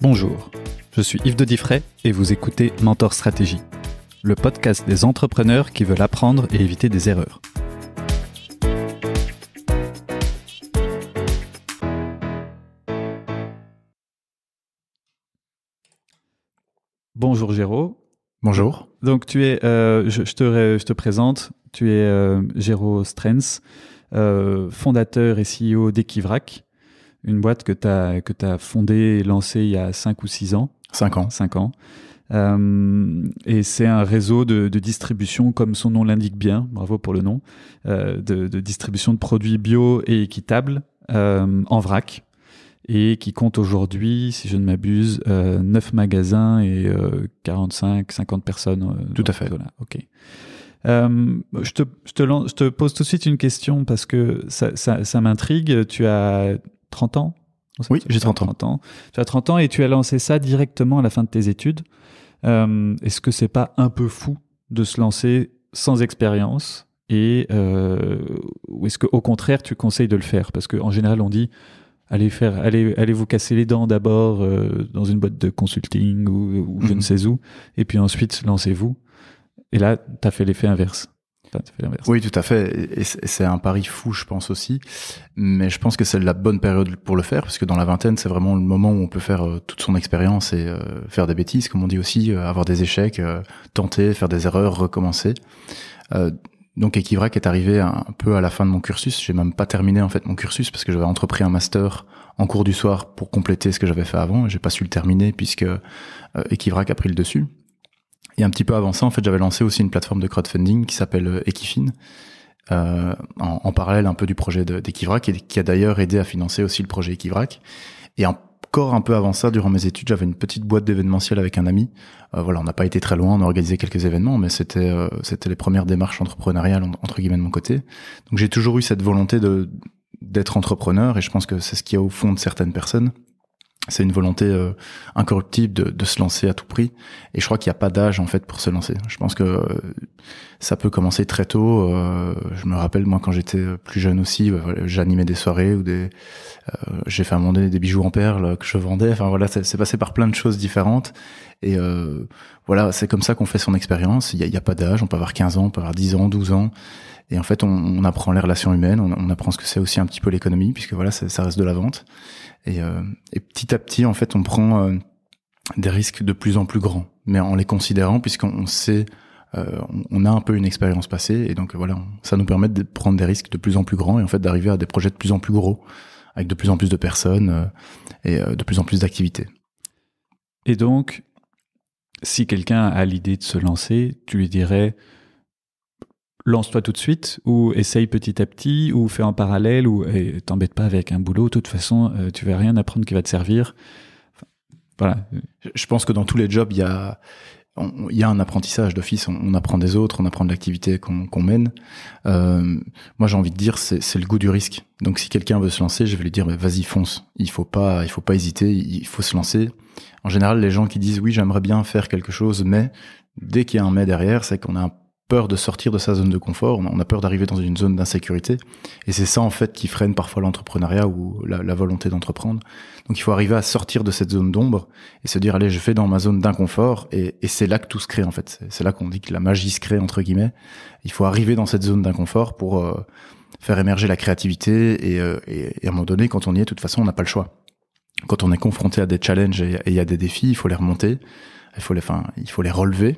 Bonjour, je suis Yves de Diffray et vous écoutez Mentor Stratégie, le podcast des entrepreneurs qui veulent apprendre et éviter des erreurs. Bonjour Géraud. Bonjour. Donc tu es, je te présente, tu es Géraud Strens, fondateur et CEO d'Equivrac, une boîte que tu as fondée et lancée il y a 5 ou 6 ans. 5 ans. 5 ans. Et c'est un réseau de distribution, comme son nom l'indique bien, bravo pour le nom, de distribution de produits bio et équitables en vrac, et qui compte aujourd'hui, si je ne m'abuse, 9 magasins et 45-50 personnes. Tout à fait. Voilà, ok. Je te pose tout de suite une question parce que ça m'intrigue. Tu as 30 ans? Oui, j'ai 30 ans. Tu as 30 ans et tu as lancé ça directement à la fin de tes études. Est-ce que c'est pas un peu fou de se lancer sans expérience ou est-ce qu'au contraire tu conseilles de le faire? Parce qu'en général on dit allez vous casser les dents d'abord dans une boîte de consulting ou je ne sais où, et puis ensuite lancez-vous. Et là, tu as fait l'effet inverse. Oui, tout à fait. Et c'est un pari fou, je pense aussi. Mais je pense que c'est la bonne période pour le faire, parce que dans la vingtaine, c'est vraiment le moment où on peut faire toute son expérience et faire des bêtises, comme on dit aussi, avoir des échecs, tenter, faire des erreurs, recommencer. Donc Equivrac est arrivé un peu à la fin de mon cursus. J'ai même pas terminé en fait mon cursus parce que j'avais entrepris un master en cours du soir pour compléter ce que j'avais fait avant. J'ai pas su le terminer puisque Equivrac a pris le dessus. Et un petit peu avant ça, en fait, j'avais lancé aussi une plateforme de crowdfunding qui s'appelle Equifin, en parallèle un peu du projet d'Equivrac, et qui a d'ailleurs aidé à financer aussi le projet Equivrac. Et encore un peu avant ça, durant mes études, j'avais une petite boîte d'événementiel avec un ami. Voilà, on n'a pas été très loin, on a organisé quelques événements, mais c'était les premières démarches entrepreneuriales entre guillemets de mon côté. Donc j'ai toujours eu cette volonté d'être entrepreneur, et je pense que c'est ce qu'il y a au fond de certaines personnes. C'est une volonté incorruptible de se lancer à tout prix, et je crois qu'il n'y a pas d'âge en fait pour se lancer. Je pense que ça peut commencer très tôt. Je me rappelle moi quand j'étais plus jeune aussi, j'animais des soirées ou j'ai fait à un moment donné des bijoux en perles que je vendais. Enfin voilà, c'est passé par plein de choses différentes, et voilà, c'est comme ça qu'on fait son expérience. Il y a pas d'âge, on peut avoir 15 ans, on peut avoir 10 ans, 12 ans. Et en fait, on apprend les relations humaines, on apprend ce que c'est aussi un petit peu l'économie, puisque voilà, ça reste de la vente. Et petit à petit, en fait, on prend des risques de plus en plus grands, mais en les considérant, puisqu'on sait, on a un peu une expérience passée, et donc voilà, ça nous permet de prendre des risques de plus en plus grands, et en fait d'arriver à des projets de plus en plus gros, avec de plus en plus de personnes et de plus en plus d'activités. Et donc, si quelqu'un a l'idée de se lancer, tu lui dirais lance-toi tout de suite, ou essaye petit à petit, ou fais en parallèle, ou t'embête pas avec un boulot, de toute façon, tu vas rien apprendre qui va te servir. Enfin, voilà. Je pense que dans tous les jobs, il y a un apprentissage d'office, on apprend des autres, on apprend de l'activité qu'on mène. Moi, j'ai envie de dire, c'est le goût du risque. Donc, si quelqu'un veut se lancer, je vais lui dire, vas-y, fonce. Il faut pas hésiter, il faut se lancer. En général, les gens qui disent, oui, j'aimerais bien faire quelque chose, mais dès qu'il y a un mais derrière, c'est qu'on a peur de sortir de sa zone de confort, on a peur d'arriver dans une zone d'insécurité, et c'est ça en fait qui freine parfois l'entrepreneuriat ou la volonté d'entreprendre. Donc il faut arriver à sortir de cette zone d'ombre et se dire allez, je fais dans ma zone d'inconfort, et c'est là que tout se crée en fait. C'est là qu'on dit que la magie se crée entre guillemets. Il faut arriver dans cette zone d'inconfort pour faire émerger la créativité, et à un moment donné, quand on y est, de toute façon, on n'a pas le choix. Quand on est confronté à des challenges et il y a des défis, il faut les remonter, il faut les relever.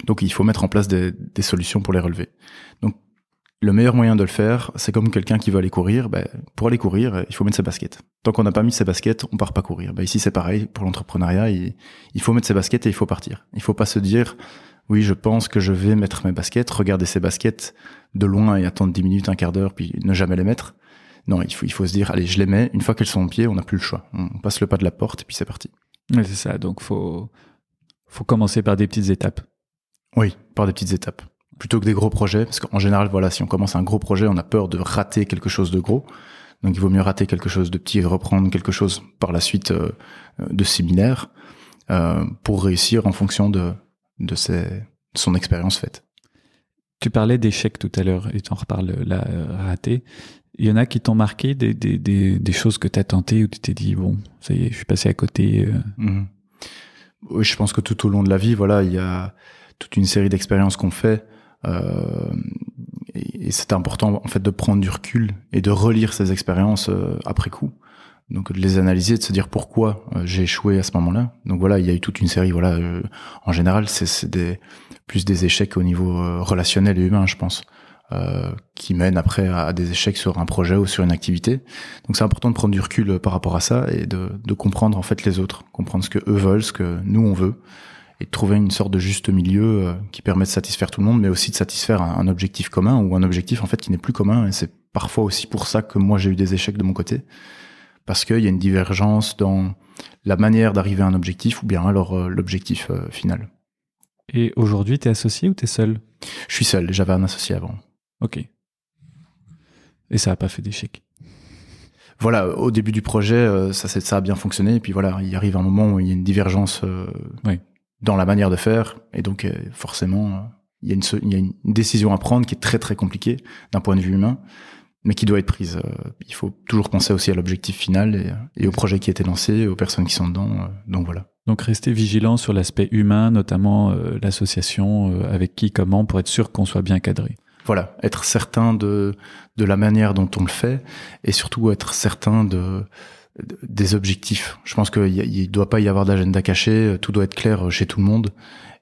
Donc il faut mettre en place des solutions pour les relever. Donc le meilleur moyen de le faire, c'est comme quelqu'un qui veut aller courir. Pour aller courir, il faut mettre ses baskets. Tant qu'on n'a pas mis ses baskets, on part pas courir. Ici c'est pareil pour l'entrepreneuriat. Il faut mettre ses baskets et il faut partir. Il faut pas se dire oui, je pense que je vais mettre mes baskets, regarder ses baskets de loin et attendre 10 minutes, un quart d'heure, puis ne jamais les mettre. Non, il faut se dire allez, je les mets. Une fois qu'elles sont au pied, on n'a plus le choix. On passe le pas de la porte et puis c'est parti. Ouais, c'est ça. Donc faut commencer par des petites étapes. Oui, par des petites étapes. Plutôt que des gros projets, parce qu'en général, voilà, si on commence un gros projet, on a peur de rater quelque chose de gros. Donc il vaut mieux rater quelque chose de petit et reprendre quelque chose par la suite de similaire pour réussir en fonction de son expérience faite. Tu parlais d'échec tout à l'heure, et tu en reparles là, raté. Il y en a qui t'ont marqué, des choses que tu as tentées où tu t'es dit, bon, ça y est, je suis passé à côté. Oui, je pense que tout au long de la vie, voilà, il y a toute une série d'expériences qu'on fait. Et c'est important, en fait, de prendre du recul et de relire ces expériences après coup. Donc, de les analyser, de se dire pourquoi j'ai échoué à ce moment-là. Donc voilà, il y a eu toute une série, voilà. En général, c'est plus des échecs au niveau relationnel et humain, je pense. Qui mènent après à des échecs sur un projet ou sur une activité. Donc c'est important de prendre du recul par rapport à ça et de comprendre en fait les autres, comprendre ce que eux veulent, ce que nous on veut, et de trouver une sorte de juste milieu qui permet de satisfaire tout le monde, mais aussi de satisfaire un objectif commun ou un objectif en fait qui n'est plus commun. Et c'est parfois aussi pour ça que moi j'ai eu des échecs de mon côté, parce qu'il y a une divergence dans la manière d'arriver à un objectif ou bien alors l'objectif final. Et aujourd'hui, t'es associé ou t'es seul? Je suis seul, j'avais un associé avant. Ok. Et ça n'a pas fait d'échec? Voilà, au début du projet, ça a bien fonctionné. Et puis voilà, il arrive un moment où il y a une divergence dans la manière de faire. Et donc, forcément, il y a une décision à prendre qui est très, très compliquée d'un point de vue humain, mais qui doit être prise. Il faut toujours penser aussi à l'objectif final et au projet qui a été lancé, aux personnes qui sont dedans. Donc voilà. Donc rester vigilant sur l'aspect humain, notamment l'association, avec qui, comment, pour être sûr qu'on soit bien cadré. Voilà, être certain de la manière dont on le fait et surtout être certain des objectifs. Je pense qu'il doit pas y avoir d'agenda caché, tout doit être clair chez tout le monde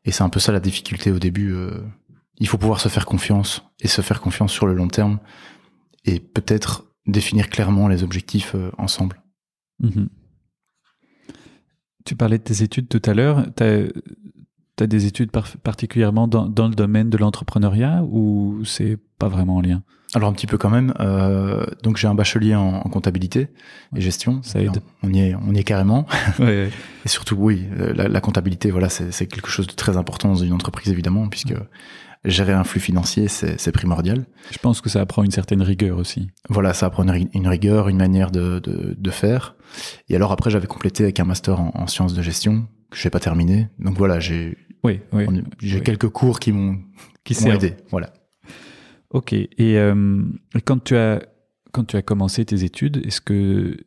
et c'est un peu ça la difficulté au début. Il faut pouvoir se faire confiance et se faire confiance sur le long terme et peut-être définir clairement les objectifs ensemble. Mmh. Tu parlais de tes études tout à l'heure. T'as des études particulièrement dans le domaine de l'entrepreneuriat ou c'est pas vraiment en lien? Alors un petit peu quand même. Donc j'ai un bachelier en comptabilité et gestion. Ça aide. On y est carrément. Ouais. Et surtout, oui, la comptabilité, voilà, c'est quelque chose de très important dans une entreprise évidemment, puisque gérer un flux financier, c'est primordial. Je pense que ça apprend une certaine rigueur aussi. Voilà, ça apprend une rigueur, une manière de faire. Et alors après, j'avais complété avec un master en sciences de gestion que j'ai pas terminé. Donc voilà, j'ai quelques cours qui m'ont aidé. Voilà. Ok. Et quand tu as commencé tes études, est-ce que,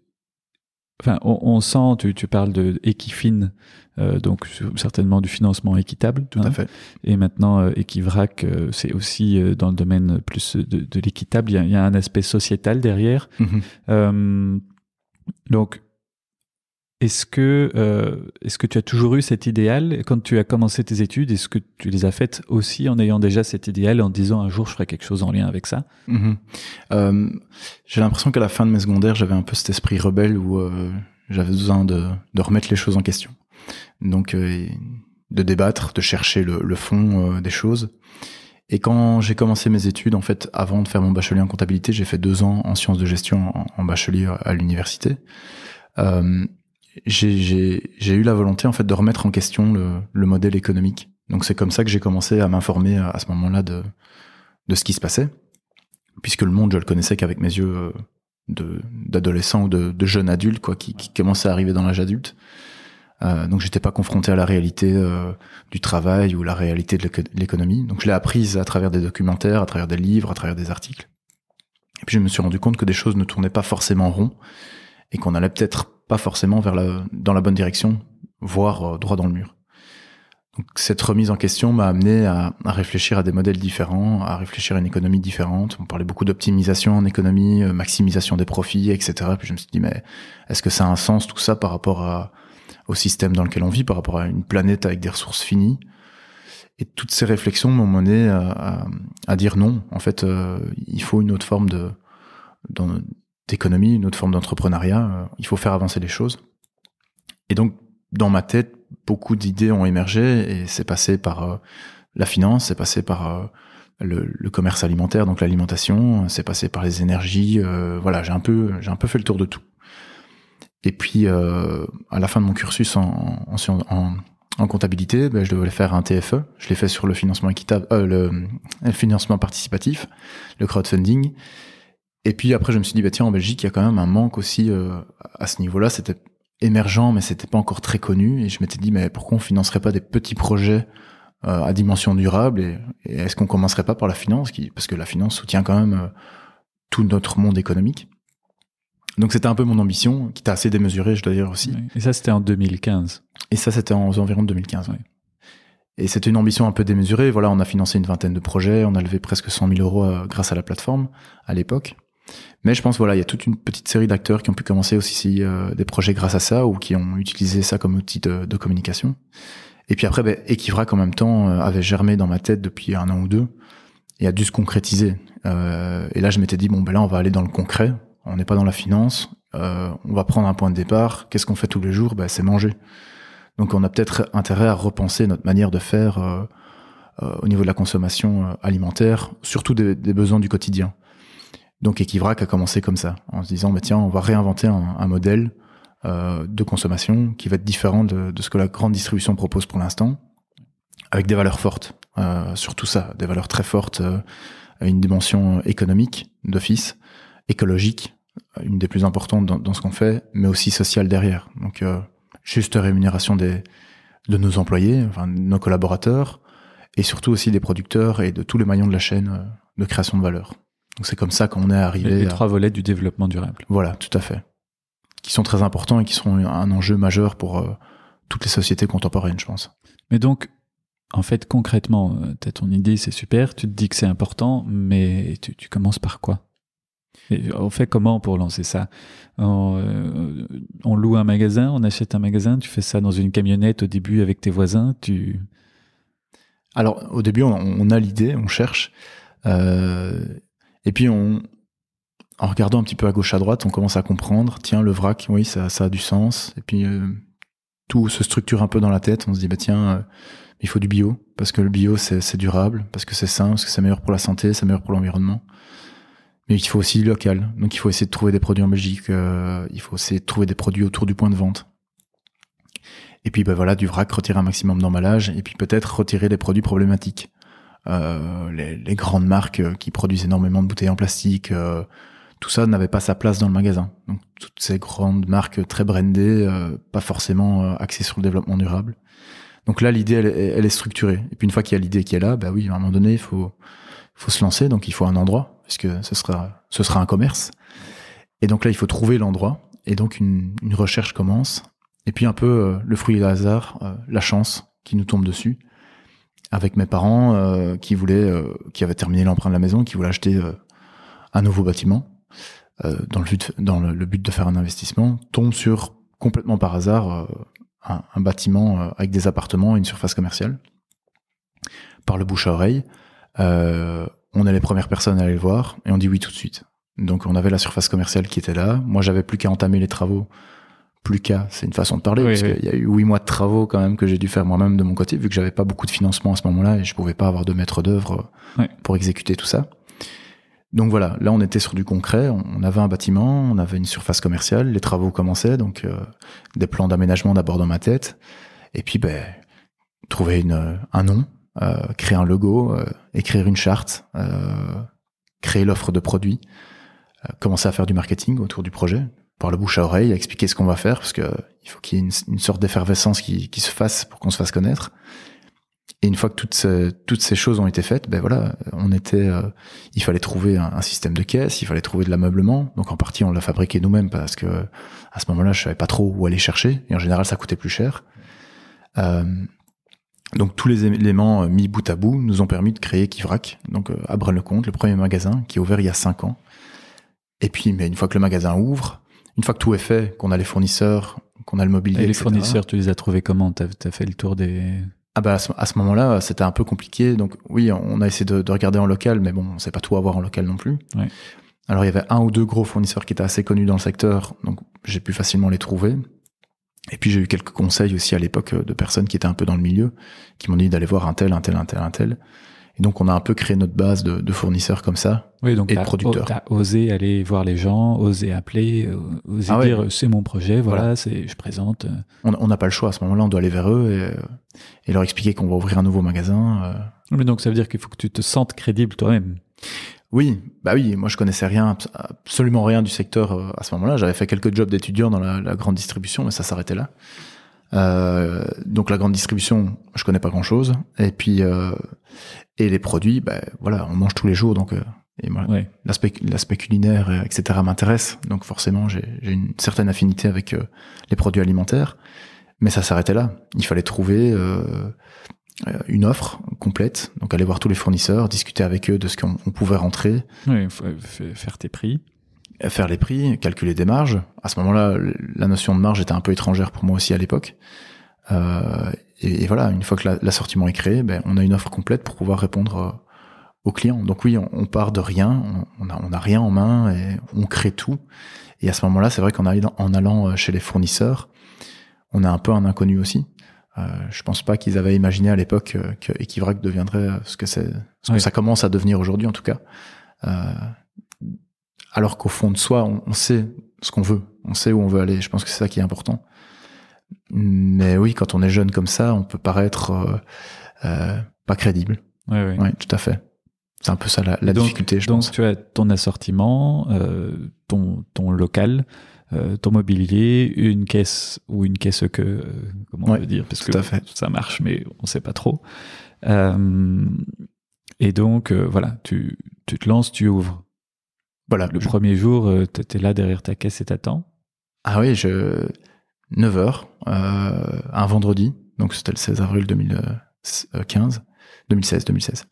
enfin, on sent, tu parles de Equifin, donc certainement du financement équitable. Tout à fait. Et maintenant, Equivrac, c'est aussi dans le domaine plus de l'équitable. Il y a un aspect sociétal derrière. Mm-hmm. Donc, est-ce que tu as toujours eu cet idéal quand tu as commencé tes études? Est-ce que tu les as faites aussi en ayant déjà cet idéal, en disant un jour je ferai quelque chose en lien avec ça? J'ai l'impression qu'à la fin de mes secondaires, j'avais un peu cet esprit rebelle où j'avais besoin de remettre les choses en question. Donc, de débattre, de chercher le fond des choses. Et quand j'ai commencé mes études, en fait, avant de faire mon bachelier en comptabilité, j'ai fait 2 ans en sciences de gestion en bachelier à l'université. J'ai eu la volonté en fait de remettre en question le modèle économique. Donc c'est comme ça que j'ai commencé à m'informer à ce moment-là de ce qui se passait, puisque le monde je le connaissais qu'avec mes yeux d'adolescent ou de jeune adulte quoi, qui commençait à arriver dans l'âge adulte. Donc j'étais pas confronté à la réalité du travail ou la réalité de l'économie. Donc je l'ai apprise à travers des documentaires, à travers des livres, à travers des articles. Et puis je me suis rendu compte que des choses ne tournaient pas forcément rond et qu'on allait peut-être pas forcément dans la bonne direction, voire droit dans le mur. Donc cette remise en question m'a amené à réfléchir à des modèles différents, à réfléchir à une économie différente. On parlait beaucoup d'optimisation en économie, maximisation des profits, etc. Puis je me suis dit, mais est-ce que ça a un sens tout ça par rapport au système dans lequel on vit, par rapport à une planète avec des ressources finies? Et toutes ces réflexions m'ont mené à dire non. En fait, il faut une autre forme d'économie, une autre forme d'entrepreneuriat, il faut faire avancer les choses. Et donc, dans ma tête, beaucoup d'idées ont émergé et c'est passé par la finance, c'est passé par le commerce alimentaire, donc l'alimentation, c'est passé par les énergies, voilà, j'ai un peu fait le tour de tout. Et puis, à la fin de mon cursus en comptabilité, je devais faire un TFE, je l'ai fait sur le financement équitable, le financement participatif, le crowdfunding. Et puis après, je me suis dit, tiens, en Belgique, il y a quand même un manque aussi à ce niveau-là. C'était émergent, mais c'était pas encore très connu. Et je m'étais dit, mais pourquoi on financerait pas des petits projets à dimension durable et est-ce qu'on commencerait pas par la finance, parce que la finance soutient quand même tout notre monde économique. Donc c'était un peu mon ambition, qui était assez démesurée, je dois dire aussi. Et ça, c'était en 2015. Et ça, c'était aux environs de 2015. Oui. Et c'était une ambition un peu démesurée. Voilà, on a financé une vingtaine de projets, on a levé presque 100 000 euros grâce à la plateforme à l'époque. Mais je pense, voilà, il y a toute une petite série d'acteurs qui ont pu commencer aussi des projets grâce à ça ou qui ont utilisé ça comme outil de communication. Et puis après, Equivrac en même temps avait germé dans ma tête depuis 1 an ou 2 et a dû se concrétiser. Et là, je m'étais dit, bon, là, on va aller dans le concret. On n'est pas dans la finance. On va prendre un point de départ. Qu'est-ce qu'on fait tous les jours? C'est manger. Donc, on a peut-être intérêt à repenser notre manière de faire au niveau de la consommation alimentaire, surtout des besoins du quotidien. Donc, Equivrac a commencé comme ça, en se disant, tiens, on va réinventer un modèle de consommation qui va être différent de ce que la grande distribution propose pour l'instant, avec des valeurs fortes. Surtout ça, des valeurs très fortes, une dimension économique d'office, écologique, une des plus importantes dans ce qu'on fait, mais aussi sociale derrière. Donc, juste rémunération de nos employés, enfin, de nos collaborateurs, et surtout aussi des producteurs et de tous les maillons de la chaîne de création de valeur. Donc, c'est comme ça qu'on est arrivé les 3 volets du développement durable. Voilà, tout à fait. Qui sont très importants et qui seront un enjeu majeur pour toutes les sociétés contemporaines, je pense. Mais donc, en fait, concrètement, t'as ton idée, c'est super, tu te dis que c'est important, mais tu commences par quoi? Et on fait comment pour lancer ça? On loue un magasin, on achète un magasin, tu fais ça dans une camionnette au début avec tes voisins, Alors, au début, on a l'idée, on cherche, et puis en regardant un petit peu à gauche à droite, on commence à comprendre, tiens, le vrac, oui, ça a du sens, et puis tout se structure un peu dans la tête, on se dit, tiens, il faut du bio, parce que le bio, c'est durable, parce que c'est sain, parce que c'est meilleur pour la santé, c'est meilleur pour l'environnement. Mais il faut aussi du local. Donc, il faut essayer de trouver des produits en Belgique. Il faut essayer de trouver des produits autour du point de vente. Et puis, voilà, du vrac, retirer un maximum d'emballage. Et puis, peut-être retirer les produits problématiques. Les grandes marques qui produisent énormément de bouteilles en plastique. Tout ça n'avait pas sa place dans le magasin. Donc, toutes ces grandes marques très brandées, pas forcément axées sur le développement durable. Donc là, l'idée, elle est structurée. Et puis, une fois qu'il y a l'idée qui est là, oui, à un moment donné, il faut se lancer. Donc, il faut un endroit. Parce que ce sera un commerce. Et donc là, il faut trouver l'endroit. Et donc, une recherche commence. Et puis un peu le fruit et le hasard, la chance qui nous tombe dessus. Avec mes parents qui avaient terminé l'emprunt de la maison, qui voulaient acheter un nouveau bâtiment dans le but de faire un investissement, tombe sur, complètement par hasard, un bâtiment avec des appartements et une surface commerciale. Par le bouche à oreille. On est les premières personnes à aller le voir et on dit oui tout de suite. Donc on avait la surface commerciale qui était là. Moi j'avais plus qu'à entamer les travaux. C'est une façon de parler, parce qu'il y a eu 8 mois de travaux quand même que j'ai dû faire moi-même de mon côté, vu que j'avais pas beaucoup de financement à ce moment-là et je pouvais pas avoir de maître d'œuvre pour exécuter tout ça. Donc voilà, là on était sur du concret, on avait un bâtiment, on avait une surface commerciale, les travaux commençaient, donc des plans d'aménagement d'abord dans ma tête, et puis trouver un nom, créer un logo, écrire une charte, créer l'offre de produits, commencer à faire du marketing autour du projet, par le bouche à oreille, à expliquer ce qu'on va faire, parce que il faut qu'il y ait une sorte d'effervescence qui se fasse pour qu'on se fasse connaître. Et une fois que toutes ces choses ont été faites, il fallait trouver un système de caisse, il fallait trouver de l'ameublement. Donc en partie on l'a fabriqué nous-mêmes parce que à ce moment-là je savais pas trop où aller chercher, et en général ça coûtait plus cher. Donc tous les éléments mis bout à bout nous ont permis de créer Equivrac, donc à Braine-le-Comte, le premier magasin qui est ouvert il y a 5 ans. Et puis une fois que le magasin ouvre, une fois que tout est fait, qu'on a les fournisseurs, qu'on a le mobilier, et les etc. fournisseurs, tu les as trouvés comment? T'as fait le tour des... À ce moment-là, c'était un peu compliqué. Donc oui, on a essayé de regarder en local, mais bon, on sait pas tout avoir en local non plus. Ouais. Alors il y avait 1 ou 2 gros fournisseurs qui étaient assez connus dans le secteur, donc j'ai pu facilement les trouver. Et puis j'ai eu quelques conseils aussi à l'époque de personnes qui étaient un peu dans le milieu, qui m'ont dit d'aller voir un tel. Et donc on a un peu créé notre base de fournisseurs comme ça, donc et de producteurs. T'as osé aller voir les gens, osé appeler, osé dire c'est mon projet, voilà. Je présente. On n'a pas le choix à ce moment-là, on doit aller vers eux et leur expliquer qu'on va ouvrir un nouveau magasin. Mais donc ça veut dire qu'il faut que tu te sentes crédible toi-même. Oui, moi je connaissais absolument rien du secteur à ce moment-là. J'avais fait quelques jobs d'étudiant dans la grande distribution, mais ça s'arrêtait là. Donc la grande distribution, je connais pas grand-chose. Et puis et les produits, on mange tous les jours, donc Et moi, l'aspect culinaire, etc. m'intéresse. Donc forcément, j'ai une certaine affinité avec les produits alimentaires. Mais ça s'arrêtait là. Il fallait trouver une offre complète. Donc aller voir tous les fournisseurs, discuter avec eux de ce qu'on pouvait rentrer. Oui, il faut faire tes prix. Faire les prix, calculer des marges. À ce moment-là, la notion de marge était un peu étrangère pour moi aussi à l'époque. Et voilà, une fois que l'assortiment est créé, on a une offre complète pour pouvoir répondre aux clients. Donc oui, on part de rien, on a rien en main et on crée tout. Et à ce moment-là, c'est vrai qu'en allant chez les fournisseurs, on est un peu un inconnu aussi. Je pense pas qu'ils avaient imaginé à l'époque que Equivrac deviendrait ce que ça commence à devenir aujourd'hui en tout cas. Alors qu'au fond de soi, on sait ce qu'on veut, on sait où on veut aller. Je pense que c'est ça qui est important. Mais oui, quand on est jeune comme ça, on peut paraître pas crédible. Oui, tout à fait. C'est un peu ça la difficulté, je pense. Donc tu as ton assortiment, ton local, ton mobilier, une caisse ou une caisse comment on veut dire, parce que ça marche, mais on sait pas trop. Et donc voilà, tu te lances, tu ouvres. Voilà. Le premier jour, t'es là derrière ta caisse et t'attends. Ah oui, 9h, un vendredi, donc c'était le 16 avril 2016.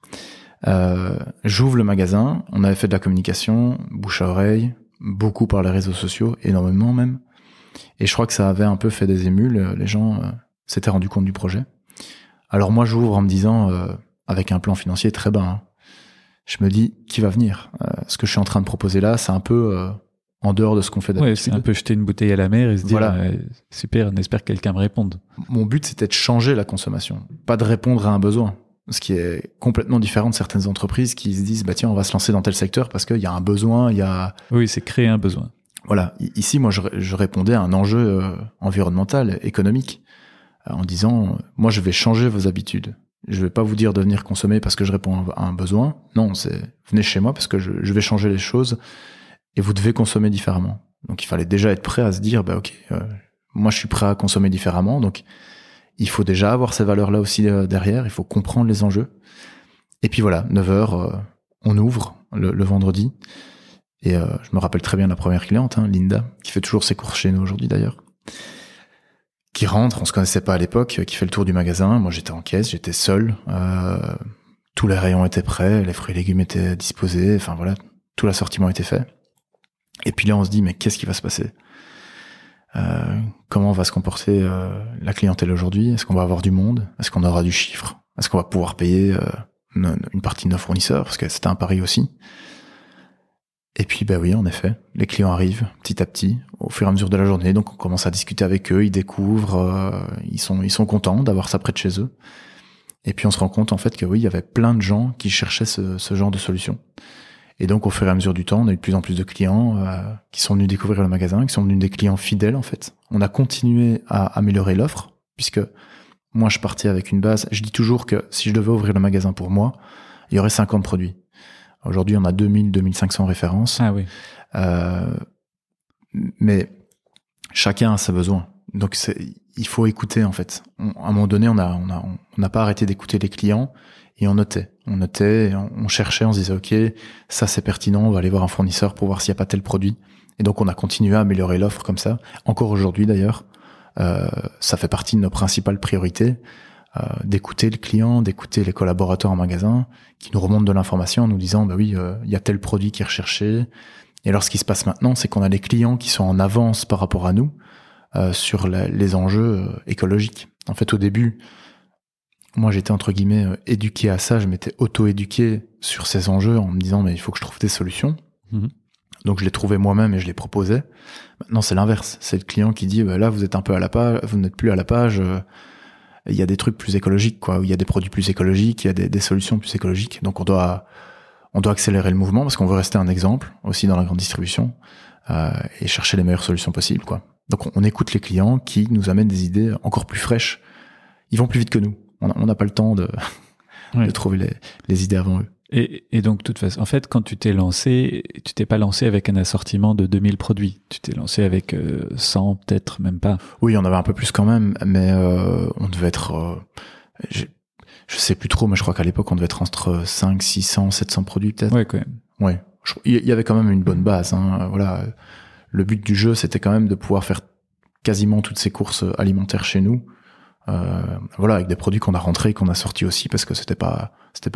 J'ouvre le magasin, on avait fait de la communication, bouche à oreille, beaucoup par les réseaux sociaux, énormément même. Et je crois que ça avait un peu fait des émules, les gens s'étaient rendus compte du projet. Alors moi j'ouvre en me disant, avec un plan financier très bas, hein, je me dis, qui va venir ? Ce que je suis en train de proposer là, c'est un peu en dehors de ce qu'on fait d'habitude. Ouais, c'est un peu jeter une bouteille à la mer et se dire, super, on espère que quelqu'un me réponde. Mon but, c'était de changer la consommation, pas de répondre à un besoin. Ce qui est complètement différent de certaines entreprises qui se disent, tiens, on va se lancer dans tel secteur parce qu'il y a un besoin, il y a... Oui, c'est créer un besoin. Voilà. Ici, moi, je répondais à un enjeu environnemental, économique, en disant, moi, je vais changer vos habitudes. Je vais pas vous dire de venir consommer parce que je réponds à un besoin. Non, c'est venez chez moi parce que je vais changer les choses et vous devez consommer différemment. Donc, il fallait déjà être prêt à se dire, moi, je suis prêt à consommer différemment. Donc, il faut déjà avoir ces valeurs-là aussi derrière. Il faut comprendre les enjeux. Et puis voilà, 9h, on ouvre le vendredi. Et je me rappelle très bien la première cliente, Linda, qui fait toujours ses courses chez nous aujourd'hui d'ailleurs. Qui rentre, on se connaissait pas à l'époque, qui fait le tour du magasin. Moi, j'étais en caisse, j'étais seul. Tous les rayons étaient prêts, les fruits et légumes étaient disposés. Enfin voilà, tout l'assortiment était fait. Et puis là, on se dit, mais qu'est-ce qui va se passer ? Comment va se comporter la clientèle aujourd'hui ? Est-ce qu'on va avoir du monde ? Est-ce qu'on aura du chiffre ? Est-ce qu'on va pouvoir payer une partie de nos fournisseurs ? Parce que c'était un pari aussi. Et puis, oui, en effet, les clients arrivent petit à petit, au fur et à mesure de la journée. Donc, on commence à discuter avec eux, ils découvrent, ils sont contents d'avoir ça près de chez eux. Et puis, on se rend compte, en fait, que oui, il y avait plein de gens qui cherchaient ce genre de solution. Et donc, au fur et à mesure du temps, on a eu de plus en plus de clients qui sont venus découvrir le magasin, qui sont venus des clients fidèles, en fait. On a continué à améliorer l'offre, puisque moi, je partais avec une base. Je dis toujours que si je devais ouvrir le magasin pour moi, il y aurait 50 produits. Aujourd'hui, on a 2500 références. Ah oui. Mais chacun a ses besoins. Donc, il faut écouter, en fait. À un moment donné, on n'a pas arrêté d'écouter les clients et on notait. On notait, on cherchait, on se disait, OK, ça c'est pertinent, on va aller voir un fournisseur pour voir s'il n'y a pas tel produit. Et donc, on a continué à améliorer l'offre comme ça. Encore aujourd'hui, d'ailleurs, ça fait partie de nos principales priorités. D'écouter le client, d'écouter les collaborateurs en magasin qui nous remontent de l'information en nous disant oui, il y a tel produit qui est recherché. Et alors ce qui se passe maintenant, c'est qu'on a les clients qui sont en avance par rapport à nous sur les enjeux écologiques. En fait, au début, moi j'étais entre guillemets éduqué à ça, je m'étais auto-éduqué sur ces enjeux en me disant mais il faut que je trouve des solutions. Mmh. Donc je les trouvais moi-même et je les proposais. Maintenant c'est l'inverse, c'est le client qui dit là vous êtes un peu à la page, vous n'êtes plus à la page. Il y a des trucs plus écologiques, quoi. Il y a des produits plus écologiques, il y a des solutions plus écologiques. Donc on doit accélérer le mouvement parce qu'on veut rester un exemple aussi dans la grande distribution et chercher les meilleures solutions possibles, quoi. Donc on écoute les clients qui nous amènent des idées encore plus fraîches. Ils vont plus vite que nous. On n'a pas le temps de trouver les idées avant eux. Et donc, de toute façon, en fait, quand tu t'es lancé, tu t'es pas lancé avec un assortiment de 2000 produits. Tu t'es lancé avec 100, peut-être même pas. Oui, on avait un peu plus quand même, mais on devait être... je sais plus trop, mais je crois qu'à l'époque, on devait être entre 5, 600, 700 produits peut-être. Ouais, quand même. Ouais. Il y avait quand même une bonne base. Hein. Voilà. Le but du jeu, c'était quand même de pouvoir faire quasiment toutes ces courses alimentaires chez nous. Voilà, avec des produits qu'on a rentrés, qu'on a sortis aussi parce que c'était pas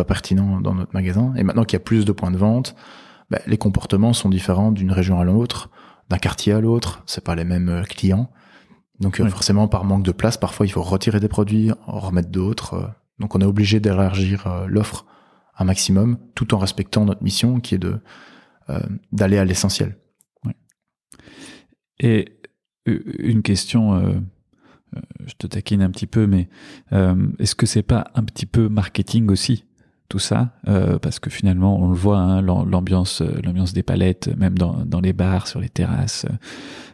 pertinent dans notre magasin. Et maintenant qu'il y a plus de points de vente, les comportements sont différents d'une région à l'autre, d'un quartier à l'autre. C'est pas les mêmes clients. Donc forcément, par manque de place, parfois il faut retirer des produits, en remettre d'autres. Donc on est obligé d'élargir l'offre un maximum, tout en respectant notre mission qui est d'aller à l'essentiel. Ouais. Et une question, je te taquine un petit peu, mais est-ce que c'est pas un petit peu marketing aussi, tout ça, parce que finalement on le voit, hein, l'ambiance des palettes, même dans les bars, sur les terrasses,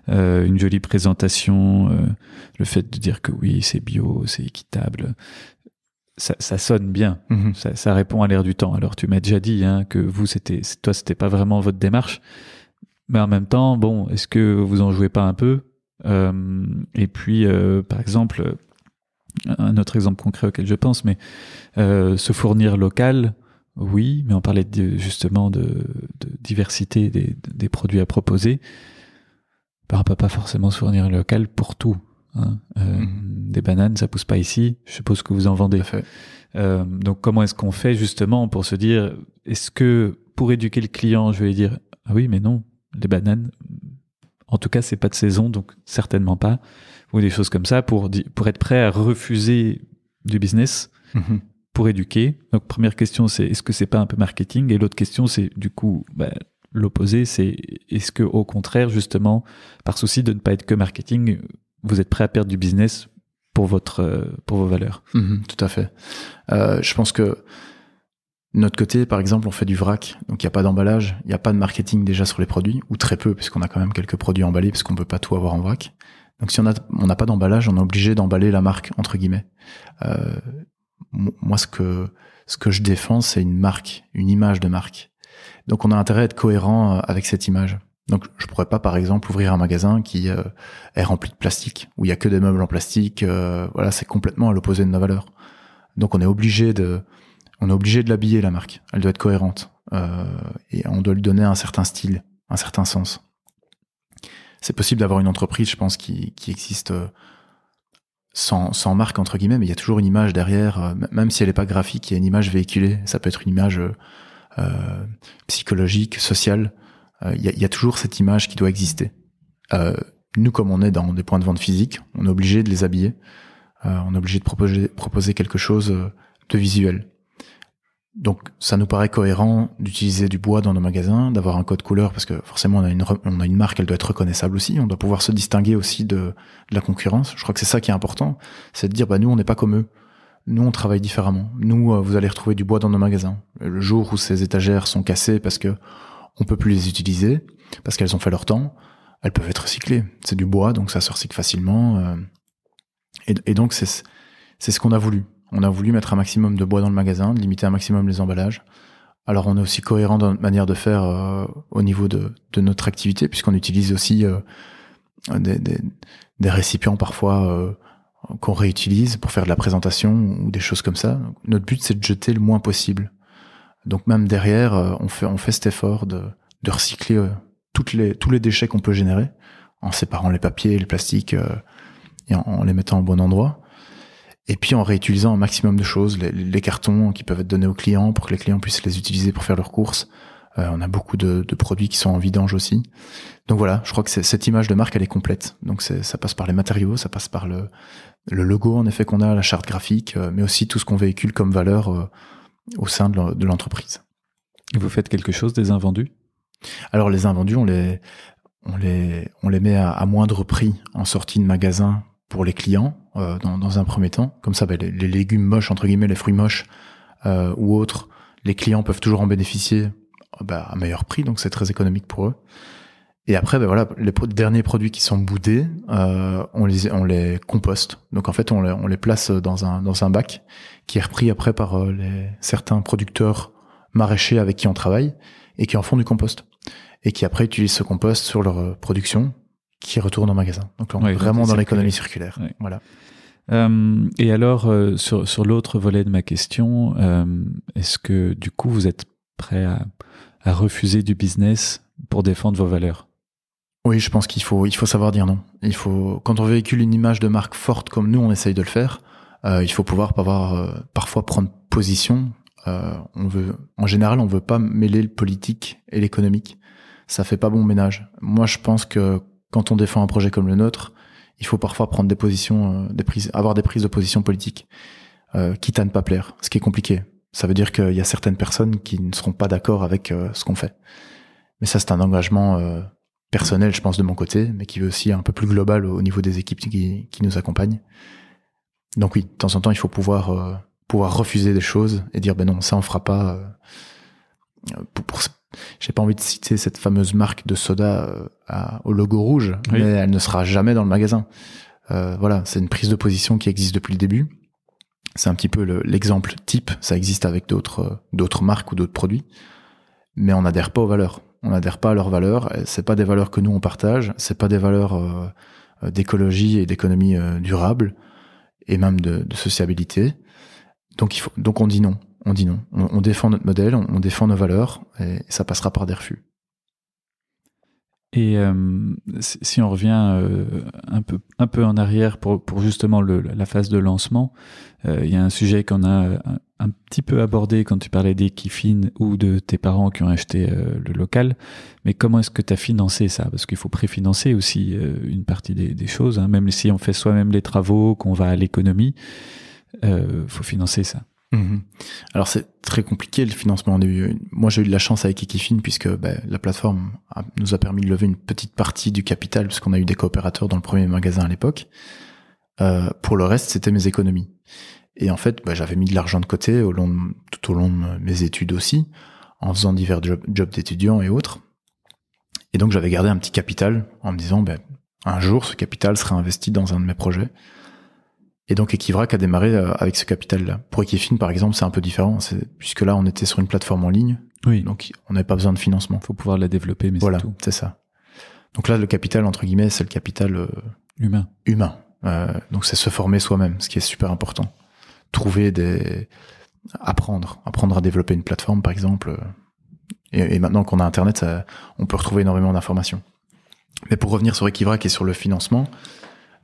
une jolie présentation, le fait de dire que oui, c'est bio, c'est équitable, ça sonne bien, ça répond à l'air du temps. Alors tu m'as déjà dit, hein, que c'était pas vraiment votre démarche, mais en même temps, bon, est-ce que vous en jouez pas un peu? Et puis, par exemple, un autre exemple concret auquel je pense, mais se fournir local, oui, mais on parlait justement de diversité des produits à proposer. On ne peut pas forcément se fournir local pour tout. Hein. Des bananes, ça pousse pas ici. Je suppose que vous en vendez. Tout à fait. Donc, comment est-ce qu'on fait justement pour se dire, est-ce que pour éduquer le client, je vais lui dire, ah oui, mais non, les bananes, en tout cas, c'est pas de saison, donc certainement pas, ou des choses comme ça, pour être prêt à refuser du business pour éduquer. Donc, première question, c'est est-ce que c'est pas un peu marketing? Et l'autre question, c'est du coup, l'opposé, c'est est-ce que au contraire, justement, par souci de ne pas être que marketing, vous êtes prêt à perdre du business pour vos valeurs? Tout à fait. Je pense que de notre côté, par exemple, on fait du vrac, donc il n'y a pas d'emballage, il n'y a pas de marketing déjà sur les produits, ou très peu, puisqu'on a quand même quelques produits emballés, parce qu'on peut pas tout avoir en vrac. Donc si on n'a pas d'emballage, on est obligé d'emballer la marque, entre guillemets. Moi, ce que je défends, c'est une marque, une image de marque. Donc on a intérêt à être cohérent avec cette image. Donc je pourrais pas, par exemple, ouvrir un magasin qui est rempli de plastique, où il y a que des meubles en plastique. Voilà, c'est complètement à l'opposé de nos valeurs. Donc on est obligé de l'habiller, la marque. Elle doit être cohérente. Et on doit lui donner un certain style, un certain sens. C'est possible d'avoir une entreprise, je pense, qui existe sans marque, entre guillemets, mais il y a toujours une image derrière, même si elle n'est pas graphique, il y a une image véhiculée. Ça peut être une image psychologique, sociale. Il y a toujours cette image qui doit exister. Nous, comme on est dans des points de vente physiques, on est obligé de les habiller. On est obligé de proposer quelque chose de visuel. Donc, ça nous paraît cohérent d'utiliser du bois dans nos magasins, d'avoir un code couleur, parce que forcément, on a une marque, elle doit être reconnaissable aussi. On doit pouvoir se distinguer aussi de la concurrence. Je crois que c'est ça qui est important. C'est de dire, nous, on n'est pas comme eux. Nous, on travaille différemment. Nous, vous allez retrouver du bois dans nos magasins. Le jour où ces étagères sont cassées parce que on peut plus les utiliser, parce qu'elles ont fait leur temps, elles peuvent être recyclées. C'est du bois, donc ça se recycle facilement. Et donc, c'est ce qu'on a voulu. On a voulu mettre un maximum de bois dans le magasin, de limiter un maximum les emballages. Alors, on est aussi cohérent dans notre manière de faire au niveau de notre activité, puisqu'on utilise aussi des récipients parfois qu'on réutilise pour faire de la présentation ou des choses comme ça. Donc, notre but, c'est de jeter le moins possible. Donc, même derrière, on fait cet effort de recycler tous les déchets qu'on peut générer en séparant les papiers, les plastiques et en les mettant au bon endroit. Et puis en réutilisant un maximum de choses, les cartons qui peuvent être donnés aux clients pour que les clients puissent les utiliser pour faire leurs courses. On a beaucoup de produits qui sont en vidange aussi. Donc voilà, je crois que cette image de marque, elle est complète. Donc ça passe par les matériaux, ça passe par le logo en effet qu'on a, la charte graphique, mais aussi tout ce qu'on véhicule comme valeur au sein de l'entreprise. Et vous faites quelque chose des invendus? Alors les invendus, on les met à moindre prix en sortie de magasin pour les clients dans un premier temps. Comme ça, les légumes moches, entre guillemets, les fruits moches ou autres, les clients peuvent toujours en bénéficier à meilleur prix, donc c'est très économique pour eux. Et après, voilà, les derniers produits qui sont boudés, on les composte. Donc en fait, on les place dans un bac qui est repris après par certains producteurs maraîchers avec qui on travaille et qui en font du compost. Et qui après utilisent ce compost sur leur production qui retourne au magasin. Donc là, on est vraiment dans l'économie circulaire. Ouais. Voilà. Et alors, sur l'autre volet de ma question, est-ce que du coup, vous êtes prêt refuser du business pour défendre vos valeurs? Oui, je pense qu'il faut savoir dire non. Quand on véhicule une image de marque forte comme nous, on essaye de le faire, il faut pouvoir parfois prendre position. En général, on veut pas mêler le politique et l'économique. Ça fait pas bon ménage. Moi, je pense que quand on défend un projet comme le nôtre, il faut parfois prendre des positions, avoir des prises de position politiques, quitte à ne pas plaire, ce qui est compliqué. Ça veut dire qu'il y a certaines personnes qui ne seront pas d'accord avec ce qu'on fait. Mais ça, c'est un engagement personnel, je pense, de mon côté, mais qui est aussi un peu plus global au niveau des équipes qui nous accompagnent. Donc oui, de temps en temps, il faut pouvoir refuser des choses et dire, ben non, ça on fera pas. J'ai pas envie de citer cette fameuse marque de soda au logo rouge, oui. Mais elle ne sera jamais dans le magasin. Voilà, c'est une prise de position qui existe depuis le début. C'est un petit peu l'exemple type. Ça existe avec d'autres marques ou d'autres produits, mais on n'adhère pas aux valeurs. On n'adhère pas à leurs valeurs. C'est pas des valeurs que nous on partage. C'est pas des valeurs d'écologie et d'économie durable et même de sociabilité. Donc on dit non. On dit non. On défend notre modèle, on défend nos valeurs et ça passera par des refus. Et si on revient un peu en arrière pour justement la phase de lancement, il y a un sujet qu'on a un petit peu abordé quand tu parlais d'Equifin ou de tes parents qui ont acheté le local. Mais comment est-ce que tu as financé ça? Parce qu'il faut préfinancer aussi une partie des choses, hein. Même si on fait soi-même les travaux, qu'on va à l'économie, faut financer ça. Mmh. Alors c'est très compliqué le financement. Moi j'ai eu de la chance avec Equifin puisque la plateforme nous a permis de lever une petite partie du capital puisqu'on a eu des coopérateurs dans le premier magasin à l'époque. Pour le reste c'était mes économies. Et en fait j'avais mis de l'argent de côté tout au long de mes études aussi, en faisant divers jobs d'étudiants et autres. Et donc j'avais gardé un petit capital en me disant un jour ce capital sera investi dans un de mes projets. Et donc Equivrac a démarré avec ce capital-là. Pour Equifin, par exemple, c'est un peu différent, puisque là, on était sur une plateforme en ligne, oui. Donc on n'avait pas besoin de financement. Il faut pouvoir la développer, mais voilà, c'est tout. C'est ça. Donc là, le capital, entre guillemets, c'est le capital humain. Donc c'est se former soi-même, ce qui est super important. Apprendre à développer une plateforme, par exemple. Et maintenant qu'on a Internet, on peut retrouver énormément d'informations. Mais pour revenir sur Equivrac et sur le financement,